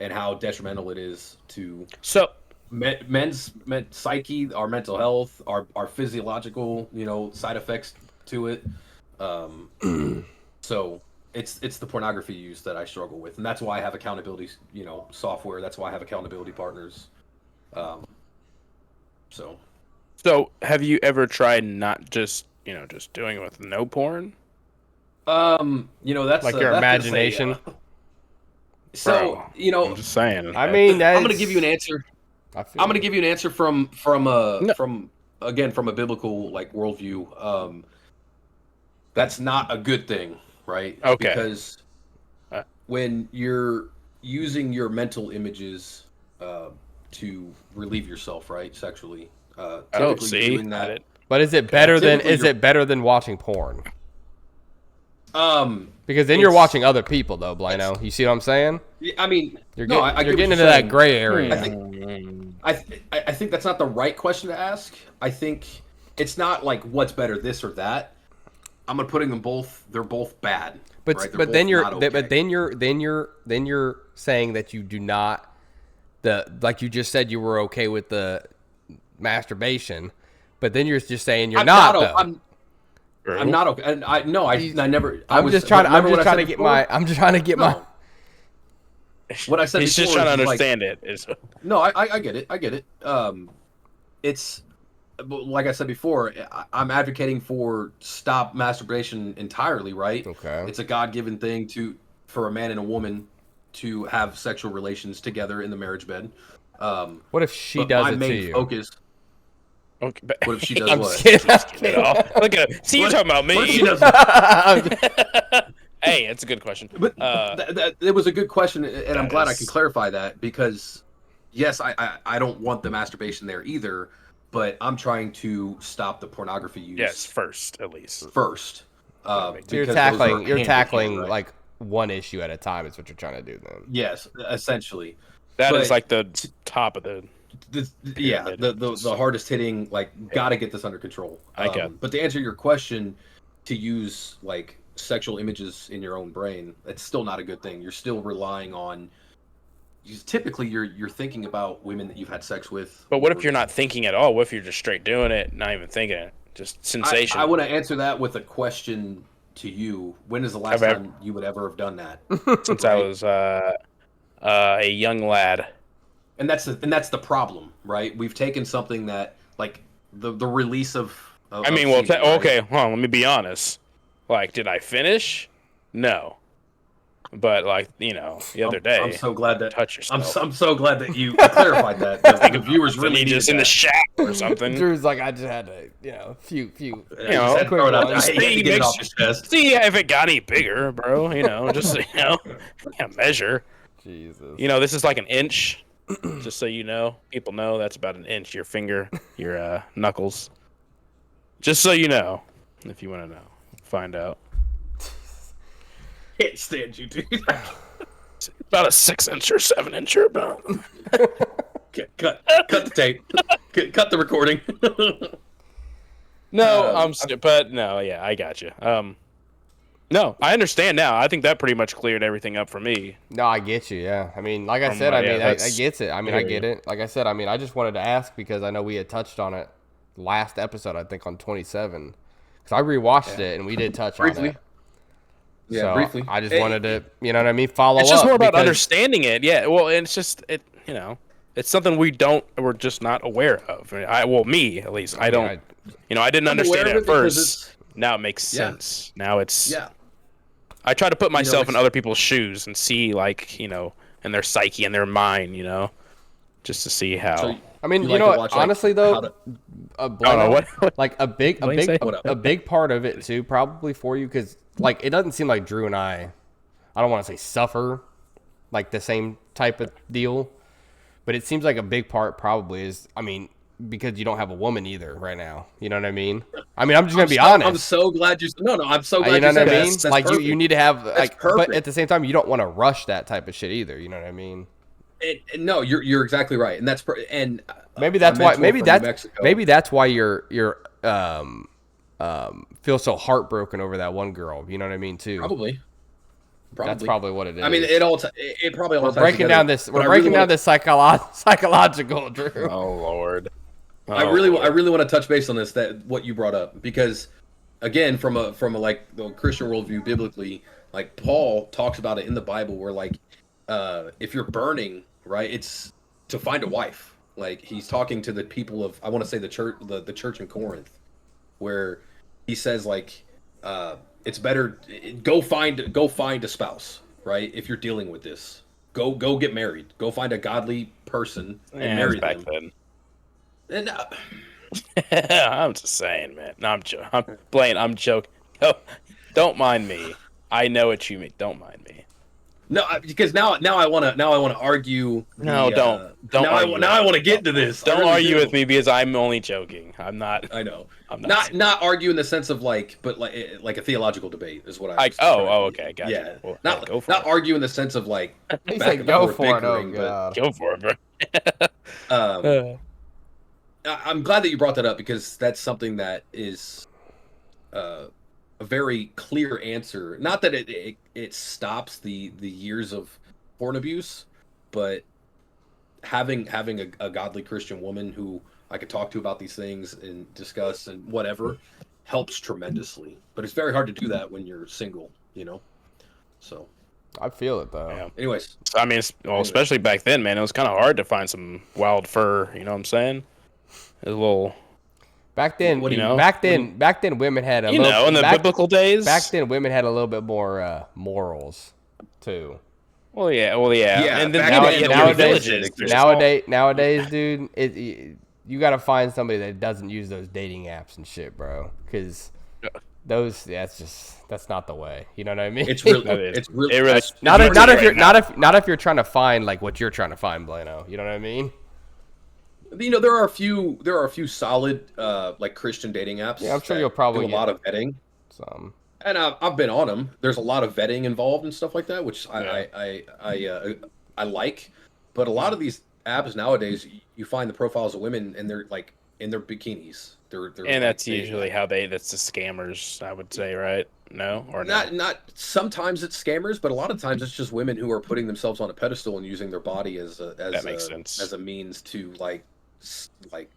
And how detrimental it is to So men's psyche, our mental health, our physiological side effects to it. So it's the pornography use that I struggle with, and that's why I have accountability software. That's why I have accountability partners. So have you ever tried not just doing it with no porn? That's Like that's your gonna imagination? So Bro, I'm just saying. I mean, I'm going to give you an answer. I'm I'm going to give you an answer from a biblical like worldview. That's not a good thing, right? Okay. Because when you're using your mental images to relieve yourself, right, sexually, typically doing that. But is it better than Typically than watching porn? Because then you're watching other people though, Blano. You see what I'm saying? I mean, You're I get getting what into you're that saying. gray area. I think that's not the right question to ask. I think it's not like what's better, this or that. I'm gonna putting them both. They're both bad. But right? but then They're both not okay. then you're saying that you do not like you just said you were okay with the masturbation, but then you're just saying you're not though. I'm not okay. And I never. I'm just trying to get my. What I said. He's just before trying to is, understand it. No, I get it. I get it. It's like I said before. I'm advocating for stop masturbation entirely. Right. Okay. It's a God-given thing for a man and a woman to have sexual relations together in the marriage bed. What if she does my it to main you? focus. Okay, but What if she does I'm what? just kidding. Look at see, you're talking about me. What if she does? Hey, it's a good question. But it was a good question, and I'm glad I can is- clarify that because, yes, I don't want the masturbation there either, but I'm trying to stop the pornography use. Yes, first at least. First. So you're Because tackling those are hand-in-hand, right? like one issue at a time is what you're trying to do then. Yes, essentially. That But is like the top of the. The hardest hitting, like, gotta get this under control. But to answer your question, to use like sexual images in your own brain, that's still not a good thing. You're still relying on. Typically, you're thinking about women that you've had sex with. But what if you're not thinking at all? What if you're just straight doing it, not even thinking it, just sensation? I want to answer that with a question to you. When is the last time you would ever have done that? Since I was a young lad. And that's the problem, right? We've taken something that, like, the release of. I mean, well, okay, let me be honest. Like, did I finish? No. But like, the other day, I'm so glad that touch yourself. I'm so glad that you clarified that. The viewers really need just in the shower or something. Drew's like, I just had to, few, throw it out. I hate to get it off his chest. See if it got any bigger, bro. Just measure. Jesus. This is like an inch. Just so you know, people know that's about an inch. Your finger, your knuckles. Just so you know, if you want to know, find out. Can't stand you, dude. About a 6-inch or 7-inch about. Okay, cut the tape. Cut the recording. No, but no, yeah, I got you. No, I understand now. I think that pretty much cleared everything up for me. No, I get you. Yeah, I mean, like I said, I get it. I mean, I get it. Like I said, I mean, I just wanted to ask because I know we had touched on it last episode. I think on 27, because I rewatched it and we did touch on it. Yeah, so briefly. I just wanted to, you know what I mean, follow up. It's just more about understanding it. Yeah, well, it's just it's something we're just not aware of. Me at least. I didn't understand it at first. Now it makes sense. Now it's I try to put myself in other people's shoes and see, like, in their psyche and their mind, just to see how. So, I mean, honestly though, like a big part of it too, probably for you, because like it doesn't seem like Drew and I don't want to say suffer like the same type of deal, but it seems like a big part probably is, I mean, because you don't have a woman either right now. You know what I mean? I mean, I'm just gonna be honest. I'm so glad you. No, I'm so glad. You know what I mean? That's like you need to have but at the same time, you don't want to rush that type of shit either. You know what I mean? No, you're exactly right, and that's maybe that's why you're feel so heartbroken over that one girl. You know what I mean too? Probably. That's probably what it is. I mean, it probably all. We're breaking down this psychological, Drew. Oh Lord. I really want to touch base on this, that what you brought up, because again, from a like the Christian worldview biblically, like Paul talks about it in the Bible, where like if you're burning, right, it's to find a wife. Like he's talking to the people of, I want to say the church in Corinth, where he says like it's better go find a spouse, right? If you're dealing with this, go get married, go find a godly person and marry them. Then. And I'm just saying, man. No, I'm joking. Oh, don't mind me. I know what you mean. Don't mind me. No, because now I want to argue. No, don't. Now I want to get into this. Don't argue with me because I'm only joking. I'm not. I know. I'm not argue in the sense of but like a theological debate is what I. Okay, gotcha. Yeah, well, not argue in the sense of like. He said, "Go for it." Oh God. Go for it, bro. I'm glad that you brought that up, because that's something that is a very clear answer. Not that it stops the years of porn abuse, but having a godly Christian woman who I could talk to about these things and discuss and whatever helps tremendously. But it's very hard to do that when you're single, So I feel it though. Yeah. Anyways, I mean, especially back then, man, it was kind of hard to find some wild fur. You know what I'm saying? It was a little. Back then, back then, women had in the biblical days. Back then, women had a little bit more morals too. Well, yeah. And then nowadays, dude, you got to find somebody that doesn't use those dating apps and shit, bro. Because that's not the way. You know what I mean? It's really, not if you're trying to find like what you're trying to find, Blano. You know what I mean? There are a few solid like Christian dating apps. Yeah, I'm sure you'll probably do a lot of vetting. Some. And I've been on them. There's a lot of vetting involved and stuff like that, which I like. But a lot of these apps nowadays, you find the profiles of women and they're like in their bikinis. They're and that's usually how that's the scammers, I would say, right? No, or not? Not sometimes it's scammers, but a lot of times it's just women who are putting themselves on a pedestal and using their body as a means to like snag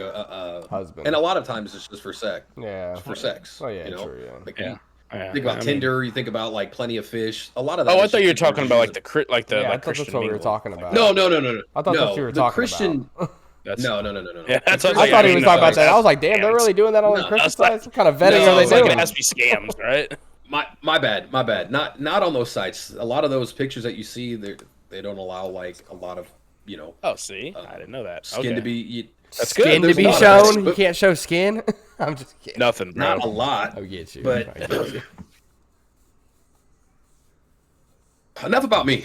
a husband. And a lot of times it's just for sex. Yeah, for sex. Oh yeah, true. Yeah. Like, think about Tinder. You think about like Plenty of Fish. A lot of that. Oh, I thought you were talking about like the Christian. I thought that's what we were talking about. No. I thought that's what you were talking about. No. Yeah, I thought he was talking about that. I was like, damn, they're really doing that on the Christian side. What kind of vetting are they doing? It has to be scams, right? My bad. Not on those sites. A lot of those pictures that you see, they don't allow like a lot of Oh, see, I didn't know that. Skin to be. That's skin good. to be shown. You can't show skin. I'm just kidding. Nothing, bro. Not a lot. I get you. But enough about me.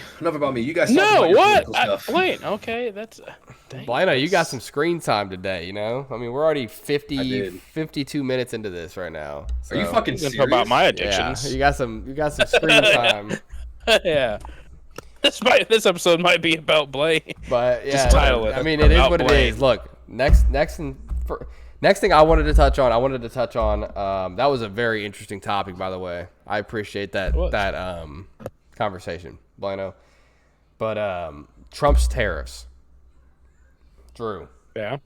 You guys. No, what? Wait. Okay, that's. Blano, you got some screen time today. You know, I mean, we're already 52 minutes into this right now. So. Are you fucking serious? About my addictions? Yeah, you got some screen time. Yeah. This episode might be about Blay. But yeah, just title it. I mean, it is what it is. Look, next thing I wanted to touch on. That was a very interesting topic, by the way. I appreciate that conversation, Blano. But Trump's tariffs. Drew. Yeah.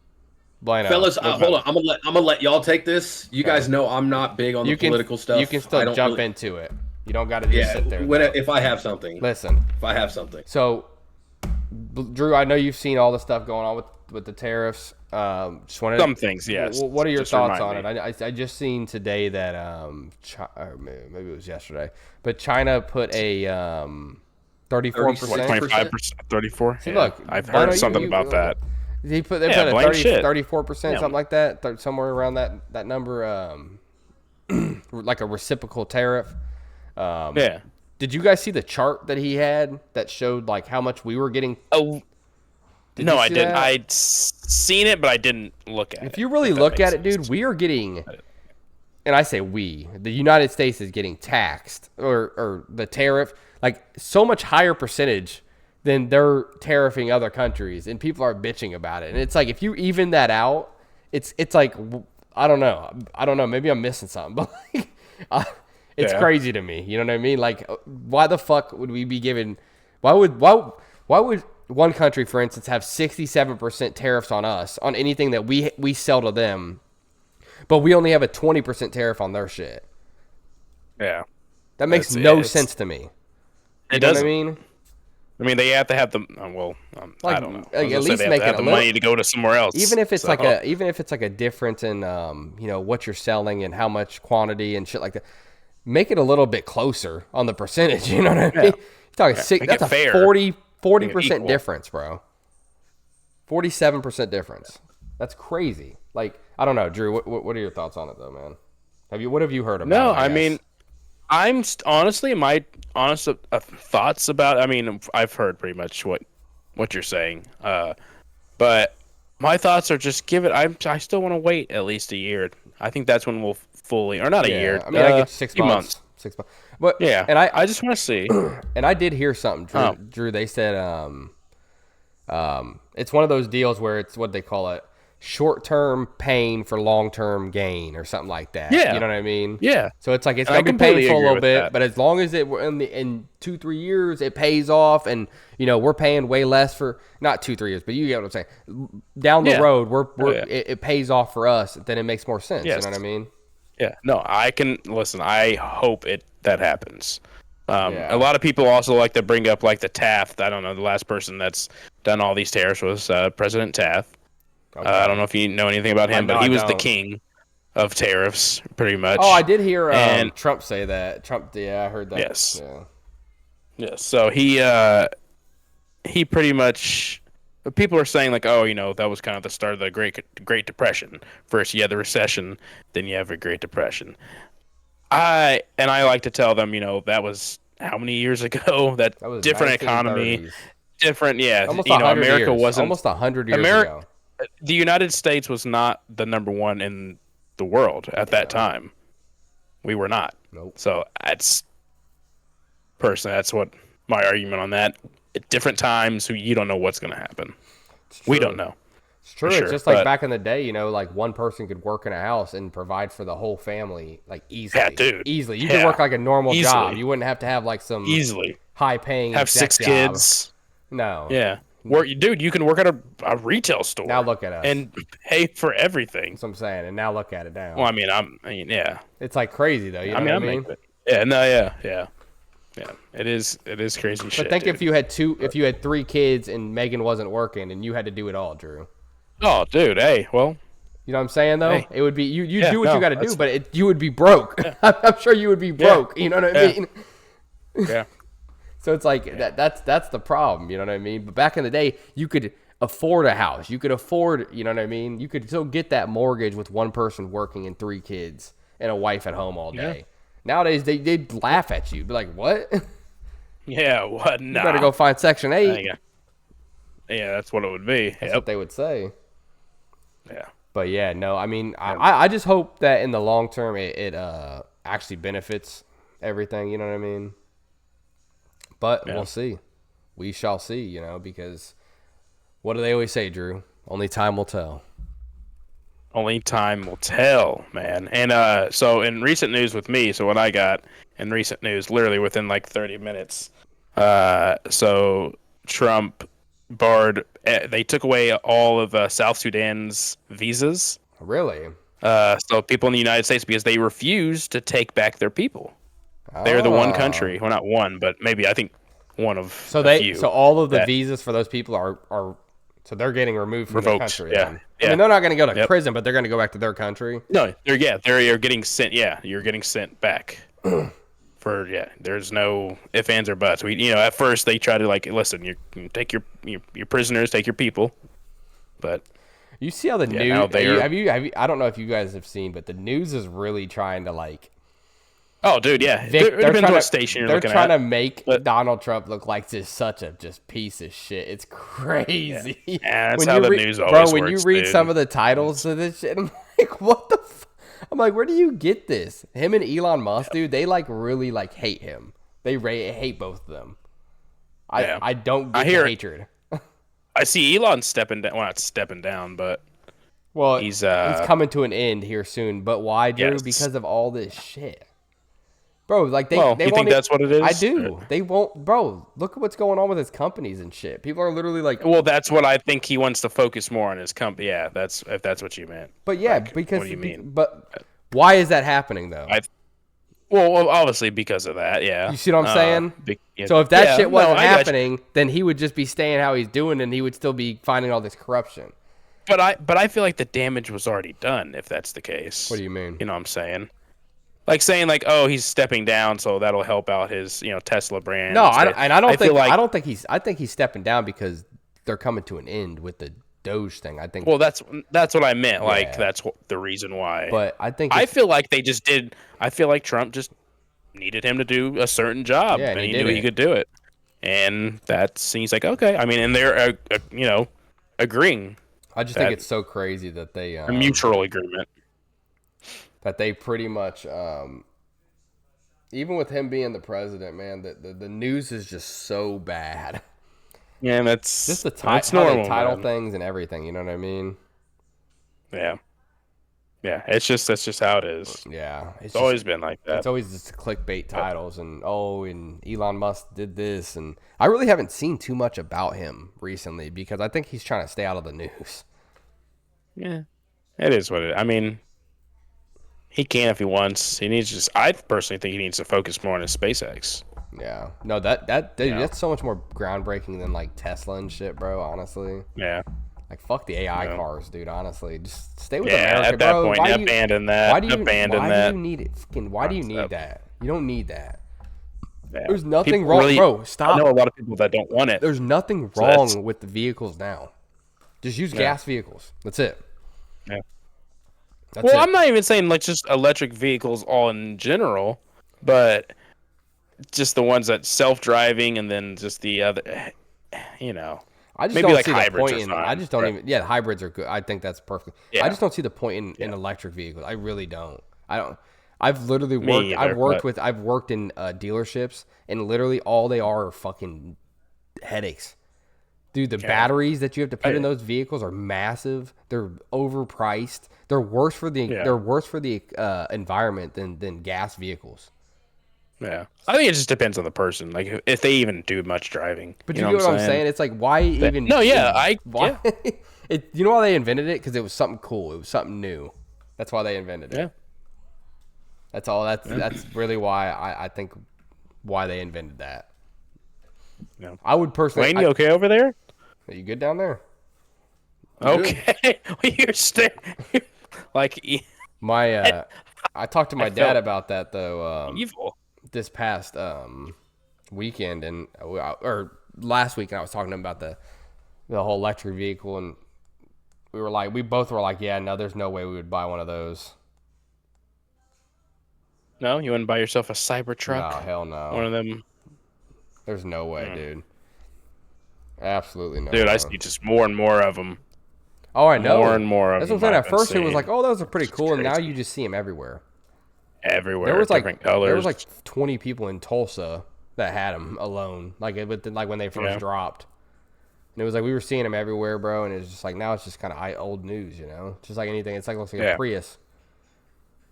Blano. Fellas, hold on. I'm gonna let y'all take this. You guys know I'm not big on the political stuff. You can still jump into it. You don't got to just sit there. If I have something. Listen. If I have something. So, Drew, I know you've seen all the stuff going on with the tariffs. Just wanted some things, yes. What are your thoughts on it? I just seen today that maybe it was yesterday, but China put a 34%, 25%, 34. See, look, I've heard something about that. They put a 34%, something like that, somewhere around that number, like a reciprocal tariff. Yeah. Did you guys see the chart that he had that showed like how much we were getting? Oh, no, I didn't. I'd seen it, but I didn't look at it. If you really look at it, dude, we are getting, and I say we, the United States is getting taxed or the tariff, like so much higher percentage than they're tariffing other countries, and people are bitching about it. And it's like if you even that out, it's like I don't know, maybe I'm missing something, but like, it's crazy to me. You know what I mean? Like, why the fuck would we be given? Why would one country, for instance, have 67% tariffs on us on anything that we sell to them, but we only have a 20% tariff on their shit? Yeah, that makes no sense to me. It doesn't. I mean, they have to have the I don't know. Like, at least make it the money to go to somewhere else. Even if it's like a difference in what you're selling and how much quantity and shit like that. Make it a little bit closer on the percentage. You know what I mean? You're talking that's a 40% difference, bro. 47% difference. That's crazy. Like, I don't know, Drew. What are your thoughts on it, though, man? What have you heard about? No, I mean, I'm honestly my honest thoughts about. I mean, I've heard pretty much what you're saying, but my thoughts are just give it. I still want to wait at least a year. I think that's when we'll fully, or not a year. I mean, I get 6 months. 6 months. But yeah, and I just want to see. And I did hear something, Drew. They said it's one of those deals where it's what they call it, short-term pain for long-term gain or something like that. Yeah, you know what I mean? Yeah. So it's like it's gonna be painful a little bit, but as long as it in 2-3 years it pays off, and we're paying way less for not 2-3 years, but you get what I'm saying. Down the road, it pays off for us. Then it makes more sense. Yes. You know what I mean? Yeah. No, I can listen. I hope that happens. A lot of people also like to bring up like the Taft. I don't know. The last person that's done all these tariffs was President Taft. Okay. I don't know if you know anything about him, but he was the king of tariffs, pretty much. Oh, I did hear Trump say that. Trump, I heard that. Yes. Yeah. Yes. So he pretty much But people are saying like, oh, that was kind of the start of the Great Depression. First you had the recession, then you have a Great Depression. I like to tell them, that was how many years ago? That That was different economy, 1930s. different, yeah. Almost 100 America years. wasn't Almost 100 years America. ago. The United States was not the number one in the world at that time. We were not. Nope. So that's what my argument on that. At different times, you don't know what's going to happen. We don't know. It's true. Sure, It's just like back in the day, like one person could work in a house and provide for the whole family, like easily. Yeah, dude. Easily. You could work like a normal Easily. job. You wouldn't have to have like some high-paying have 6 job. kids. No. Yeah. Dude, you can work at a retail store. Now look at us. And pay for everything. That's what I'm saying. And now look at it now. Well, I mean, yeah. It's like crazy though. You know what I mean? Yeah. No. Yeah. It is crazy shit. But think dude. if you had 3 kids and Megan wasn't working and you had to do it all, Drew. Oh, dude. Hey, well. You know what I'm saying though? Hey. It would be you do what you got to do, but you would be broke. Yeah. I'm sure you would be broke. You know what I mean? Yeah. So it's like that's the problem. You know what I mean? But back in the day, you could afford a house. You could afford. You know what I mean? You could still get that mortgage with one person working and 3 kids and a wife at home all day. Yeah. Nowadays, they'd laugh at you. Be like, what? Yeah, what? You better go find Section 8. Yeah, that's what it would be. That's what they would say. Yeah. But yeah, no, I mean, I just hope that in the long term it actually benefits everything, you know what I mean? But we'll see. We shall see, because what do they always say, Drew? Only time will tell. Only time will tell, man. And so in recent news with me, so what I got in recent news, literally within like 30 minutes, so Trump they took away all of South Sudan's visas. Really? So people in the United States, because they refused to take back their people. They're the one country, well, not one, but maybe I think one of a few. So all of the visas for those people are so they're getting removed from the country. Yeah. I mean, they're not going to go to prison, but they're going to go back to their country. No, you're getting sent. Yeah, you're getting sent back. There's no ifs, ands, or buts. At first they try to listen. You can take your prisoners, take your people, but you see how the news. Have you? I don't know if you guys have seen, but the news is really trying to Oh, dude, yeah. It depends what station you're looking at. They're trying to make Donald Trump look like such a piece of shit. It's crazy. Yeah, that's how the news always works, when you read some of the titles of this shit, I'm like, what the I'm like, where do you get this? Him and Elon Musk, dude, they really hate him. They hate both of them. I don't get the hatred. I see Elon stepping down. Well, not stepping down, but he's coming to an end here soon. But why, Drew? Yes. Because of all this shit. Bro, they you think that's what it is? I do. They won't, bro. Look at what's going on with his companies and shit. People are literally like, well, that's what I think. He wants to focus more on his company. Yeah, if that's what you meant. But yeah, because what do you mean? But why is that happening though? Well, obviously because of that. Yeah. You see what I'm saying? So if that shit wasn't happening, then he would just be staying how he's doing, and he would still be finding all this corruption. But I feel like the damage was already done. If that's the case. What do you mean? You know what I'm saying? Like saying oh, he's stepping down, so that'll help out his Tesla brand. No, I think he's stepping down because they're coming to an end with the Doge thing. I think. Well, that's what I meant. Yeah. Like that's the reason why. But I feel like they just did. I feel like Trump just needed him to do a certain job, and he knew he could do it, and that seems like okay. I mean, and they're agreeing. I just think it's so crazy that they a mutual agreement. That they pretty much, even with him being the president, man, the news is just so bad. Yeah, and that's just the normal, title things and everything. You know what I mean? Yeah. That's just how it is. Yeah, it's always been like that. It's always just clickbait titles and Elon Musk did this, and I really haven't seen too much about him recently because I think he's trying to stay out of the news. Yeah, it is what it is. I mean. He can if he wants. He needs I personally think he needs to focus more on his SpaceX. Yeah. No, that's so much more groundbreaking than Tesla and shit, bro. Honestly. Yeah. Fuck the AI cars, dude. Honestly, just stay with America, at that bro. point, abandon that. Why do you need it? Why do you need that? You don't need that. Yeah. There's nothing wrong, bro. Stop. I know a lot of people that don't want it. There's nothing wrong with the vehicles now. Just use gas vehicles. That's it. Yeah. That's it. I'm not even saying like just electric vehicles all in general, but just the ones that self-driving and then just the other, I just maybe don't like see the hybrids point are in. fine. I just don't even. Yeah, hybrids are good. I think that's perfect. Yeah. I just don't see the point in electric vehicles. I really don't. I don't. I've literally Me worked. either, I've worked in dealerships, and literally all they are fucking headaches. Dude, the batteries that you have to put in those vehicles are massive. They're overpriced. They're worse for the environment than gas vehicles. Yeah, I think it just depends on the person. Like if they even do much driving. But you know what I'm saying? It's like why even? No, yeah, why? You know why they invented it? Because it was something cool. It was something new. That's why they invented it. Yeah. That's all. That's really why I think why they invented that. Yeah. I would personally. Wayne, you okay over there? Are you good down there? Okay. You're like I talked to my dad about that though. Evil. This past weekend or last week, and I was talking to him about the whole electric vehicle, and we both were like, yeah, no, there's no way we would buy one of those. No, you wouldn't buy yourself a Cybertruck? No, hell no. One of them. There's no way, dude. Absolutely no. Dude, way. I see just more and more of them. Oh, I know. More and more of them. That's them. what I'm saying. At first, it was like, oh, those are pretty cool, and now crazy. you just see them everywhere. Everywhere. There was different colors. There was like 20 people in Tulsa that had them alone, like when they first dropped. And it was like we were seeing them everywhere, bro. And it was just like now it's just kind of old news, just like anything. It's like looks like a Prius.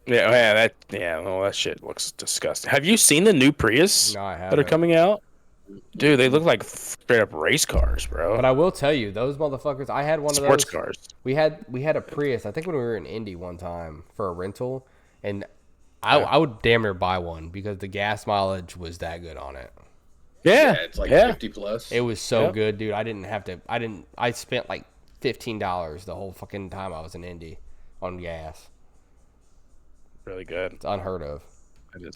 Yeah, well, that shit looks disgusting. Have you seen the new Prius No, I haven't. that are coming out? Dude, they look like straight up race cars, bro. But I will tell you, those motherfuckers. I had one of those sports cars. We had a Prius. I think when we were in Indy one time for a rental, and I would damn near buy one because the gas mileage was that good on it. Yeah, it's like 50 plus. It was so good, dude. I spent like $15 the whole fucking time I was in Indy on gas. Really good. It's unheard of. It is.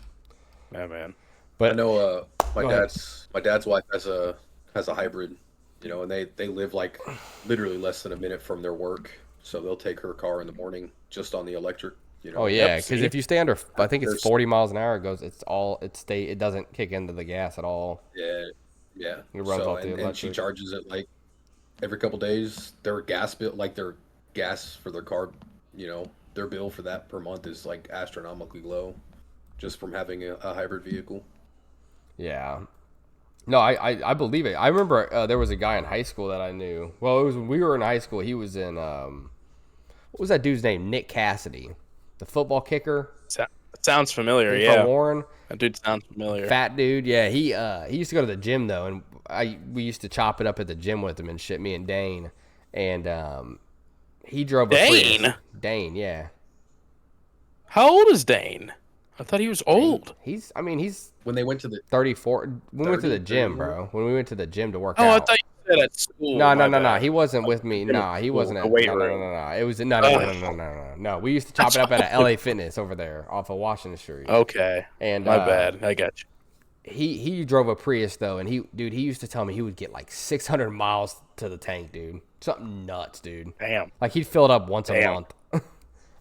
Yeah, man. But I know my dad's wife has a hybrid, and they live like literally less than a minute from their work, so they'll take her car in the morning just on the electric. Oh yeah, because if you stay under, I think it's 40 miles an hour. It doesn't kick into the gas at all. Yeah. It runs off the and electric. she charges it like every couple days. Their gas bill, like their gas for their car, their bill for that per month is like astronomically low, just from having a hybrid vehicle. Yeah. No, I believe it. I remember there was a guy in high school that I knew. Well, it was when we were in high school. He was in what was that dude's name? Nick Cassidy, the football kicker. Sounds familiar. From Yeah, Warren. That dude sounds familiar. Fat dude. Yeah, he used to go to the gym though, and we used to chop it up at the gym with him and shit. Me and Dane, and he drove a Prius. Dane, yeah. How old is Dane? I thought he was old. He's when they went to the 34. We went to the gym, bro. When we went to the gym to work out. Oh, I thought you said at school. No. He wasn't with me. Nah, he wasn't at No. It was no. We used to chop it up at a LA Fitness over there off of Washington Street. Okay. And my bad. I got you. He drove a Prius though, and he used to tell me he would get like 600 miles to the tank, dude. Something nuts, dude. Damn. Like he'd fill it up once a month.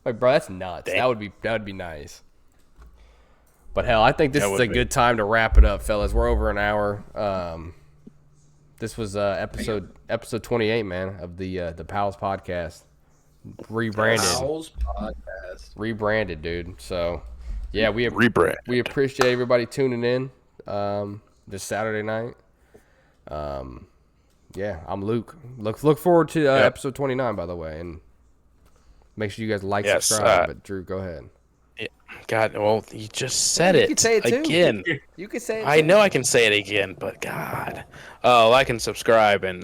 Like, bro, that's nuts. Damn. That would be nice. But hell, I think this is a good time to wrap it up, fellas. We're over an hour. This was episode 28, man, of the Pals podcast. Rebranded, dude. So yeah, we appreciate everybody tuning in this Saturday night. Yeah, I'm Luke. Look forward to episode 29, by the way, and make sure you guys subscribe. But Drew, go ahead. God, well, you just said it. You can say it too. Again. You can say it. I know I can say it again, but God, like and subscribe and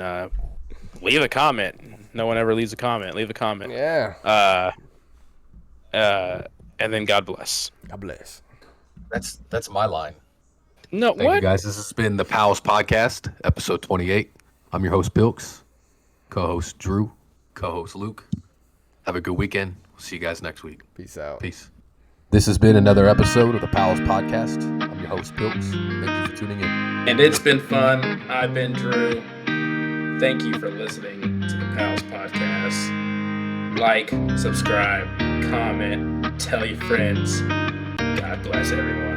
leave a comment. No one ever leaves a comment. Leave a comment. Yeah. And then God bless. God bless. That's my line. No, Thank you guys. This has been the Pals Podcast, episode 28. I'm your host, Bilks. Co-host, Drew. Co-host, Luke. Have a good weekend. We'll see you guys next week. Peace out. Peace. This has been another episode of the Pals Podcast. I'm your host, Bilks. Thank you for tuning in. And it's been fun. I've been Drew. Thank you for listening to the Pals podcast. Like, subscribe, comment, tell your friends. God bless everyone.